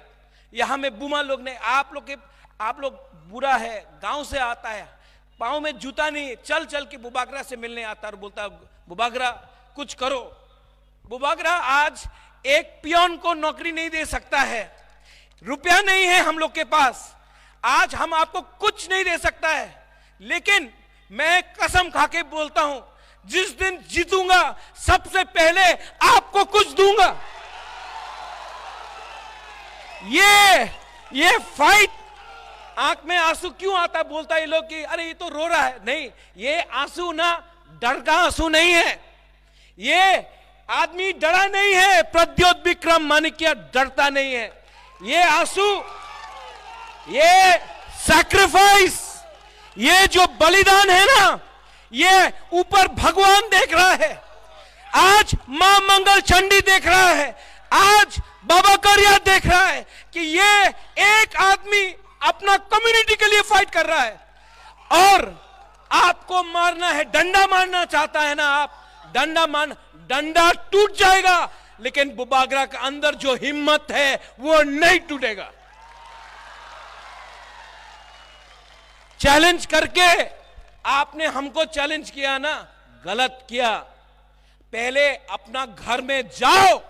यहां में बुमा लोग ने, आप लोग बुरा है, गांव से आता है, पांव में जूता नहीं, चल चल के बुबागरा से मिलने आता और बोलता बुबागरा कुछ करो। बुबागरा आज एक पियोन को नौकरी नहीं दे सकता है, रुपया नहीं है हम लोग के पास, आज हम आपको कुछ नहीं दे सकता है। लेकिन मैं कसम खा के बोलता हूं, जिस दिन जीतूंगा सबसे पहले आपको कुछ दूंगा। ये फाइट, आंख में आंसू क्यों आता, बोलता है ये लोग कि अरे ये तो रो रहा है। नहीं, ये आंसू ना डर का आंसू नहीं है, ये आदमी डरा नहीं है, प्रद्योत विक्रम माणिक्य डरता नहीं है। ये आंसू, ये सैक्रिफाइस, ये जो बलिदान है ना, ये ऊपर भगवान देख रहा है, आज मां मंगल चंडी देख रहा है, आज बाबा करिया देख रहा है कि ये एक आदमी अपना कम्युनिटी के लिए फाइट कर रहा है। और आपको मारना है, डंडा मारना चाहता है ना आप, डंडा टूट जाएगा, लेकिन बुबागरा के अंदर जो हिम्मत है वो नहीं टूटेगा। चैलेंज करके आपने हमको चैलेंज किया ना, गलत किया। पहले अपना घर में जाओ,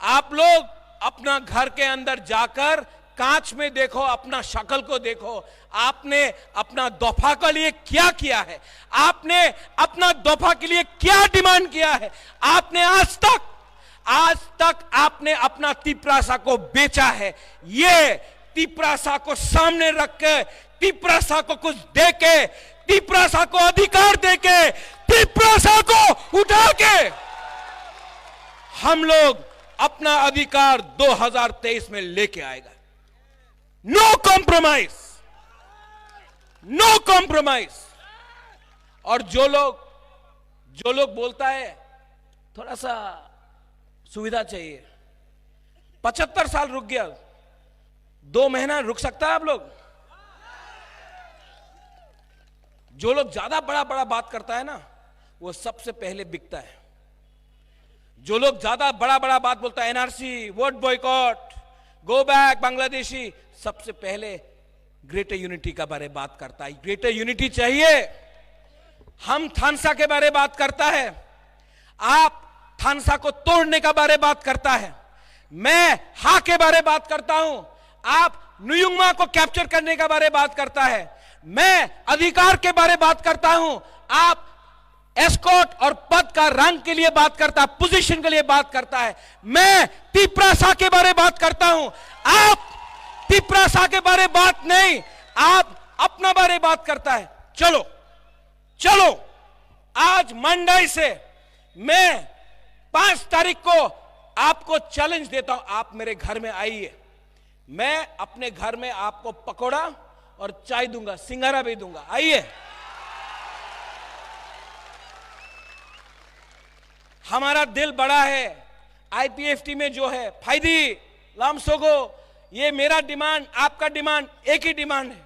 आप लोग अपना घर के अंदर जाकर कांच में देखो, अपना शक्ल को देखो, आपने अपना दफा के लिए क्या किया है, आपने अपना दफा के लिए क्या डिमांड किया है। आपने आज तक आपने अपना तिप्रासा को बेचा है। ये तिप्रासा को सामने रख के, तिप्रासा को कुछ दे के, तिप्रासा को अधिकार दे के, तिप्रासा को उठा के हम लोग अपना अधिकार 2023 में लेके आएगा। No compromise, no compromise. और जो लोग बोलता है थोड़ा सा सुविधा चाहिए, 75 साल रुक गया, 2 महीना रुक सकता है आप लोग? जो लोग ज्यादा बड़ा बात करता है ना, वो सबसे पहले बिकता है। जो लोग ज्यादा बड़ा बात बोलता है, NRC, vote boycott, go back Bangladeshi, सबसे पहले ग्रेटर यूनिटी का बारे बात करता है। ग्रेटर यूनिटी चाहिए। हम थानसा के बारे बात करता है, आप थानसा को तोड़ने का बारे बात करता है, मैं हा के बारे बात करता हूं, आप नुयुंगमा को कैप्चर करने का बारे बात करता है, मैं अधिकार के बारे बात करता हूं, आप एस्कॉर्ट और पद का रंग के लिए बात करता है, पोजीशन के लिए बात करता है, मैं तिप्रासा के बारे बात करता हूं, आप तिप्रासा के बारे बात नहीं, आप अपना बारे बात करता है। चलो आज मंडई से मैं 5 तारीख को आपको चैलेंज देता हूं, आप मेरे घर में आइए, मैं अपने घर में आपको पकोड़ा और चाय दूंगा, सिंगारा भी दूंगा, आइए। हमारा दिल बड़ा है। आईपीएफटी में जो है फायदी लामसोगो, ये मेरा डिमांड, आपका डिमांड एक ही डिमांड है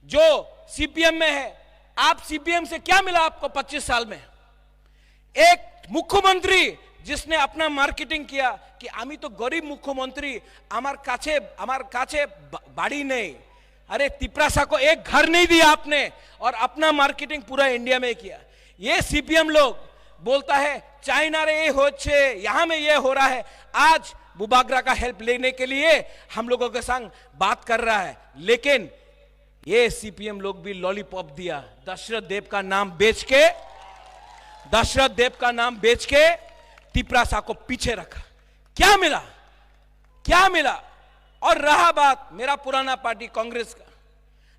जो सीपीएम में है। आप सीपीएम से क्या मिला आपको 25 साल में? एक मुख्यमंत्री जिसने अपना मार्केटिंग किया कि आमी तो गरीब मुख्यमंत्री, आमार काछे बाड़ी नहीं। अरे तिपरासा को एक घर नहीं दिया आपने, और अपना मार्केटिंग पूरा इंडिया में किया। ये सीपीएम लोग बोलता है चाइना रे ये होच्छे, यहां में ये हो रहा है। आज बुबागरा का हेल्प लेने के लिए हम लोगों के संग बात कर रहा है, लेकिन ये सीपीएम लोग भी लॉलीपॉप दिया। दशरथ देव का नाम बेच के तिपरासा को पीछे रखा। क्या मिला? क्या मिला? और रहा बात मेरा पुराना पार्टी कांग्रेस का,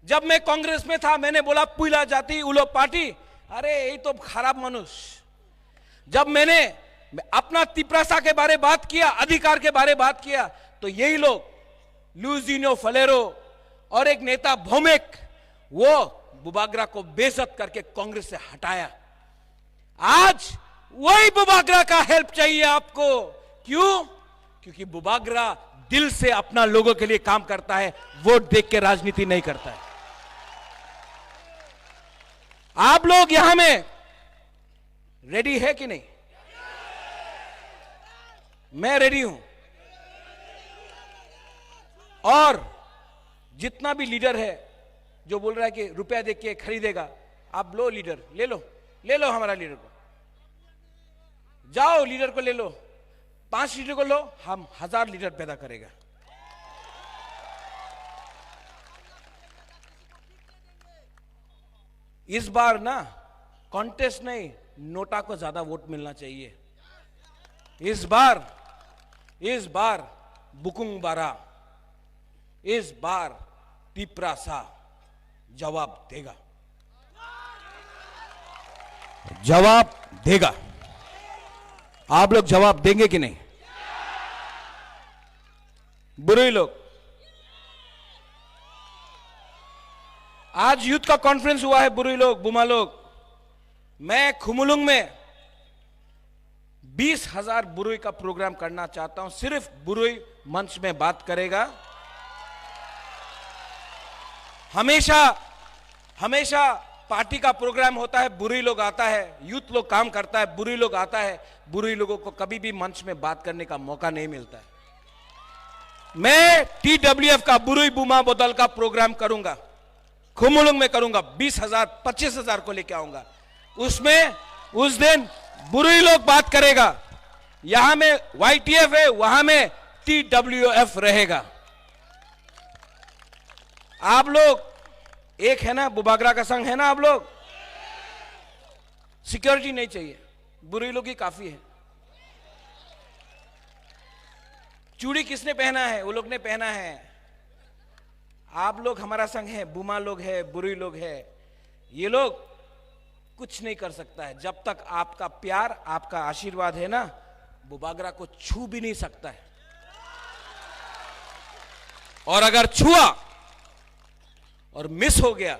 जब मैं कांग्रेस में था मैंने बोला पुइला जाति उलो पार्टी, अरे ये तो खराब मनुष्य। जब मैंने अपना तिपरासा के बारे बात किया, अधिकार के बारे बात किया, तो यही लोग लुइजिनो फलेरो और एक नेता भौमिक, वो बुबागरा को बेइज्जत करके कांग्रेस से हटाया। आज वही बुबागरा का हेल्प चाहिए आपको। क्यों? क्योंकि बुबागरा दिल से अपना लोगों के लिए काम करता है, वोट देख के राजनीति नहीं करता है। आप लोग यहां में रेडी है कि नहीं? मैं रेडी हूं। और जितना भी लीडर है जो बोल रहा है कि रुपया देख के खरीदेगा, आप लो लीडर, ले लो हमारा लीडर को, जाओ लीडर को ले लो, 5 लीडर को लो, हम 1000 लीडर पैदा करेगा। इस बार ना कॉन्टेस्ट नहीं, नोटा को ज्यादा वोट मिलना चाहिए। इस बार बुकुंग बारा, इस बार तिपरासा जवाब देगा। आप लोग जवाब देंगे कि नहीं? बुरे लोग, आज यूथ का कॉन्फ्रेंस हुआ है, बुरे लोग, बुमा लोग। मैं खुमुलुंग में 20,000 बुरुई का प्रोग्राम करना चाहता हूं। सिर्फ बुरुई मंच में बात करेगा। हमेशा पार्टी का प्रोग्राम होता है, बुरुई लोग आता है, यूथ लोग काम करता है, बुरुई लोग आता है। बुरुई लोगों को कभी भी मंच में बात करने का मौका नहीं मिलता है। मैं TWF का बुरुई बुमा बदल का प्रोग्राम करूंगा, खुमुलुंग में करूंगा। 20,000 25,000 को लेके आऊंगा। उसमें उस दिन बुरुई लोग बात करेगा। यहां में YTF है, वहां में TWF रहेगा। आप लोग एक है ना, बुबागरा का संघ है ना आप लोग? सिक्योरिटी नहीं चाहिए, बुरुई लोग ही काफी है। चूड़ी किसने पहना है? वो लोग ने पहना है। आप लोग हमारा संघ है, बुमा लोग है, बुरुई लोग है। ये लोग कुछ नहीं कर सकता है जब तक आपका प्यार, आपका आशीर्वाद है ना, बुबागरा को छू भी नहीं सकता है। और अगर छुआ और मिस हो गया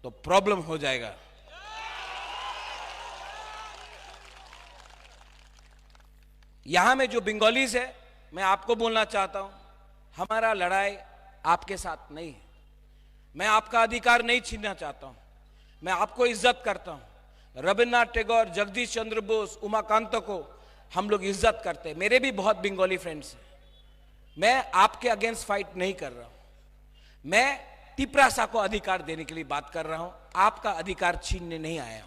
तो प्रॉब्लम हो जाएगा। यहां में जो बंगालीज है, मैं आपको बोलना चाहता हूं, हमारा लड़ाई आपके साथ नहीं है। मैं आपका अधिकार नहीं छीनना चाहता हूं। मैं आपको इज्जत करता हूं। रविन्द्रनाथ टैगोर, जगदीश चंद्र बोस, उमाकांत को हम लोग इज्जत करते हैं। मेरे भी बहुत बंगाली फ्रेंड्स हैं। मैं आपके अगेंस्ट फाइट नहीं कर रहा हूं। मैं तिपरासा को अधिकार देने के लिए बात कर रहा हूं। आपका अधिकार छीनने नहीं आया।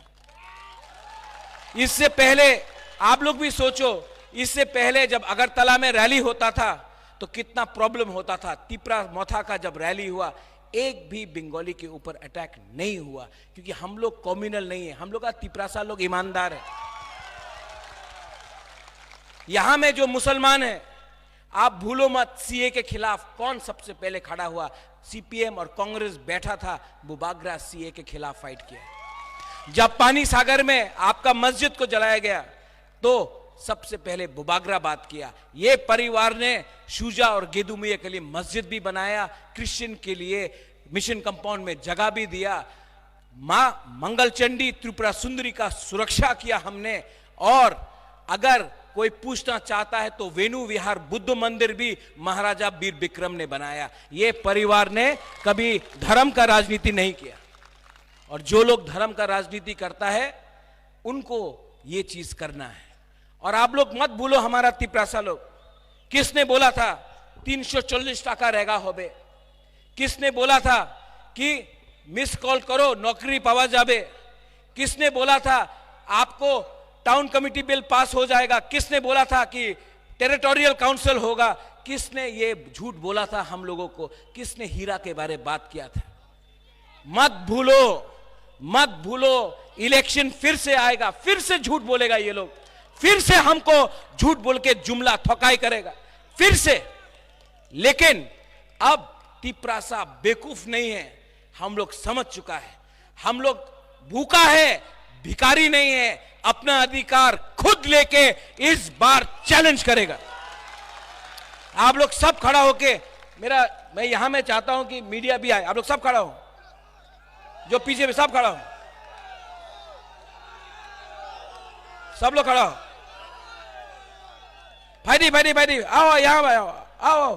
इससे पहले आप लोग भी सोचो, इससे पहले जब अगरतला में रैली होता था तो कितना प्रॉब्लम होता था। तिपरा मोथा का जब रैली हुआ, एक भी बंगाली के ऊपर अटैक नहीं हुआ, क्योंकि हम लोग कम्युनल नहीं है। हम लोग का तिपरासा लोग ईमानदार है। यहां में जो मुसलमान है, आप भूलो मत, सीए के खिलाफ कौन सबसे पहले खड़ा हुआ? सीपीएम और कांग्रेस बैठा था, बुबागरा सीए के खिलाफ फाइट किया। जब पानी सागर में आपका मस्जिद को जलाया गया तो सबसे पहले बुबागरा बात किया। ये परिवार ने शुजा और गेदुमिया के लिए मस्जिद भी बनाया, क्रिश्चियन के लिए मिशन कंपाउंड में जगह भी दिया। मां मंगलचंडी त्रिपुरा सुंदरी का सुरक्षा किया हमने। और अगर कोई पूछना चाहता है तो वेणु विहार बुद्ध मंदिर भी महाराजा वीर विक्रम ने बनाया। ये परिवार ने कभी धर्म का राजनीति नहीं किया, और जो लोग धर्म का राजनीति करता है उनको ये चीज करना है। और आप लोग मत भूलो, हमारा तिपरासा लोग, किसने बोला था 340 टाका रहेगा होबे? किसने बोला था कि मिस कॉल करो नौकरी पावा जाबे? किसने बोला था आपको टाउन कमिटी बिल पास हो जाएगा? किसने बोला था कि टेरिटोरियल काउंसिल होगा? किसने ये झूठ बोला था हम लोगों को? किसने हीरा के बारे में बात किया था? मत भूलो, मत भूलो, इलेक्शन फिर से आएगा, फिर से झूठ बोलेगा ये लोग, फिर से हमको झूठ बोल के जुमला ठोकाई करेगा, फिर से। लेकिन अब तिपरासा बेवकूफ नहीं है, हम लोग समझ चुका है, हम लोग भूखा है, भिखारी नहीं है, अपना अधिकार खुद लेके इस बार चैलेंज करेगा। आप लोग सब खड़ा होके मैं यहां में चाहता हूं कि मीडिया भी आए, आप लोग सब खड़ा हो, जो पीछे भी सब खड़ा हो, सब लोग खड़ा हो। भाई आओ, यहां आओ, आओ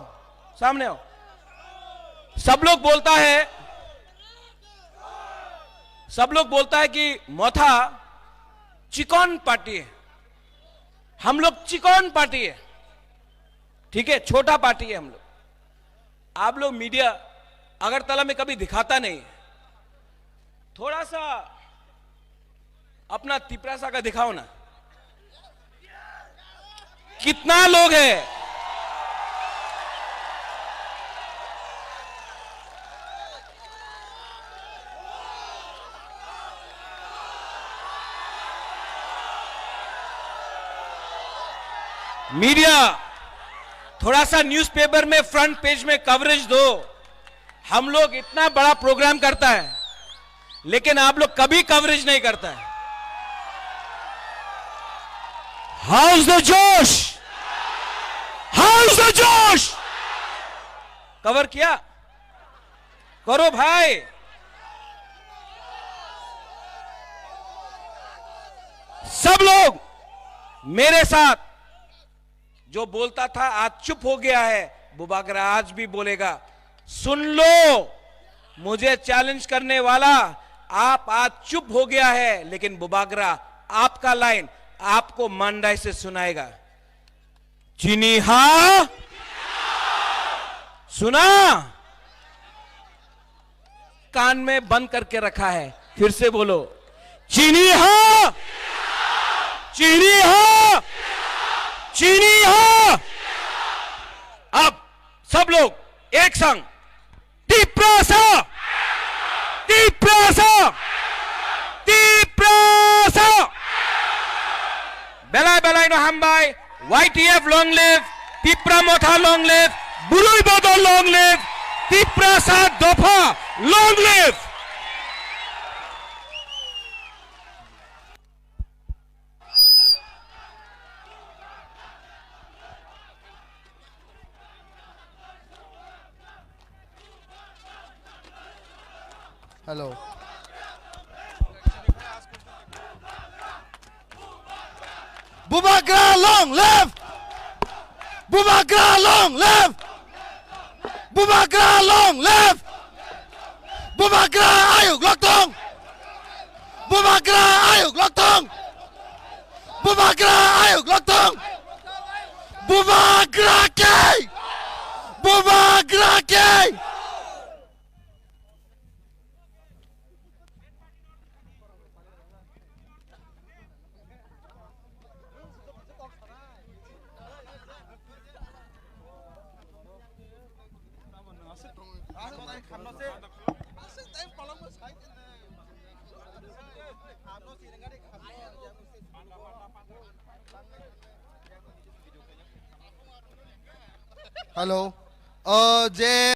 सामने आओ। सब लोग बोलता है कि मोथा चिकन पार्टी है, हम लोग चिकन पार्टी है, ठीक है, छोटा पार्टी है हम लोग। आप लोग मीडिया अगरतला में कभी दिखाता नहीं, थोड़ा सा अपना तिपरासा का दिखाओ ना, कितना लोग है। मीडिया थोड़ा सा न्यूज़पेपर में फ्रंट पेज में कवरेज दो। हम लोग इतना बड़ा प्रोग्राम करता है, लेकिन आप लोग कभी कवरेज नहीं करता है। हाउस द जोश, हाउस द जोश, कवर किया करो भाई। सब लोग मेरे साथ, जो बोलता था आज चुप हो गया है, बुबागरा आज भी बोलेगा। सुन लो, मुझे चैलेंज करने वाला आप आज चुप हो गया है, लेकिन बुबागरा आपका लाइन आपको मंडाई से सुनाएगा। चीनी हा सुना, कान में बंद करके रखा है, फिर से बोलो, चीनी हा, चीनी हा, चीनी हा। अब सब लोग एक संग, तिपरासा, तिपरासा, तिपरासा। बेलाय बेलाय no hambai, YTF long live, Tipra Motha long live, Burui Bodo long live, Tiprasa Dopa long live. Hello. Bubagra long live! Bubagra long live! Bubagra long live! Bubagra ayuk loktong! Bubagra ayuk loktong! Bubagra ayuk loktong! Bubagra ke! Bubagra ke! Hello. जे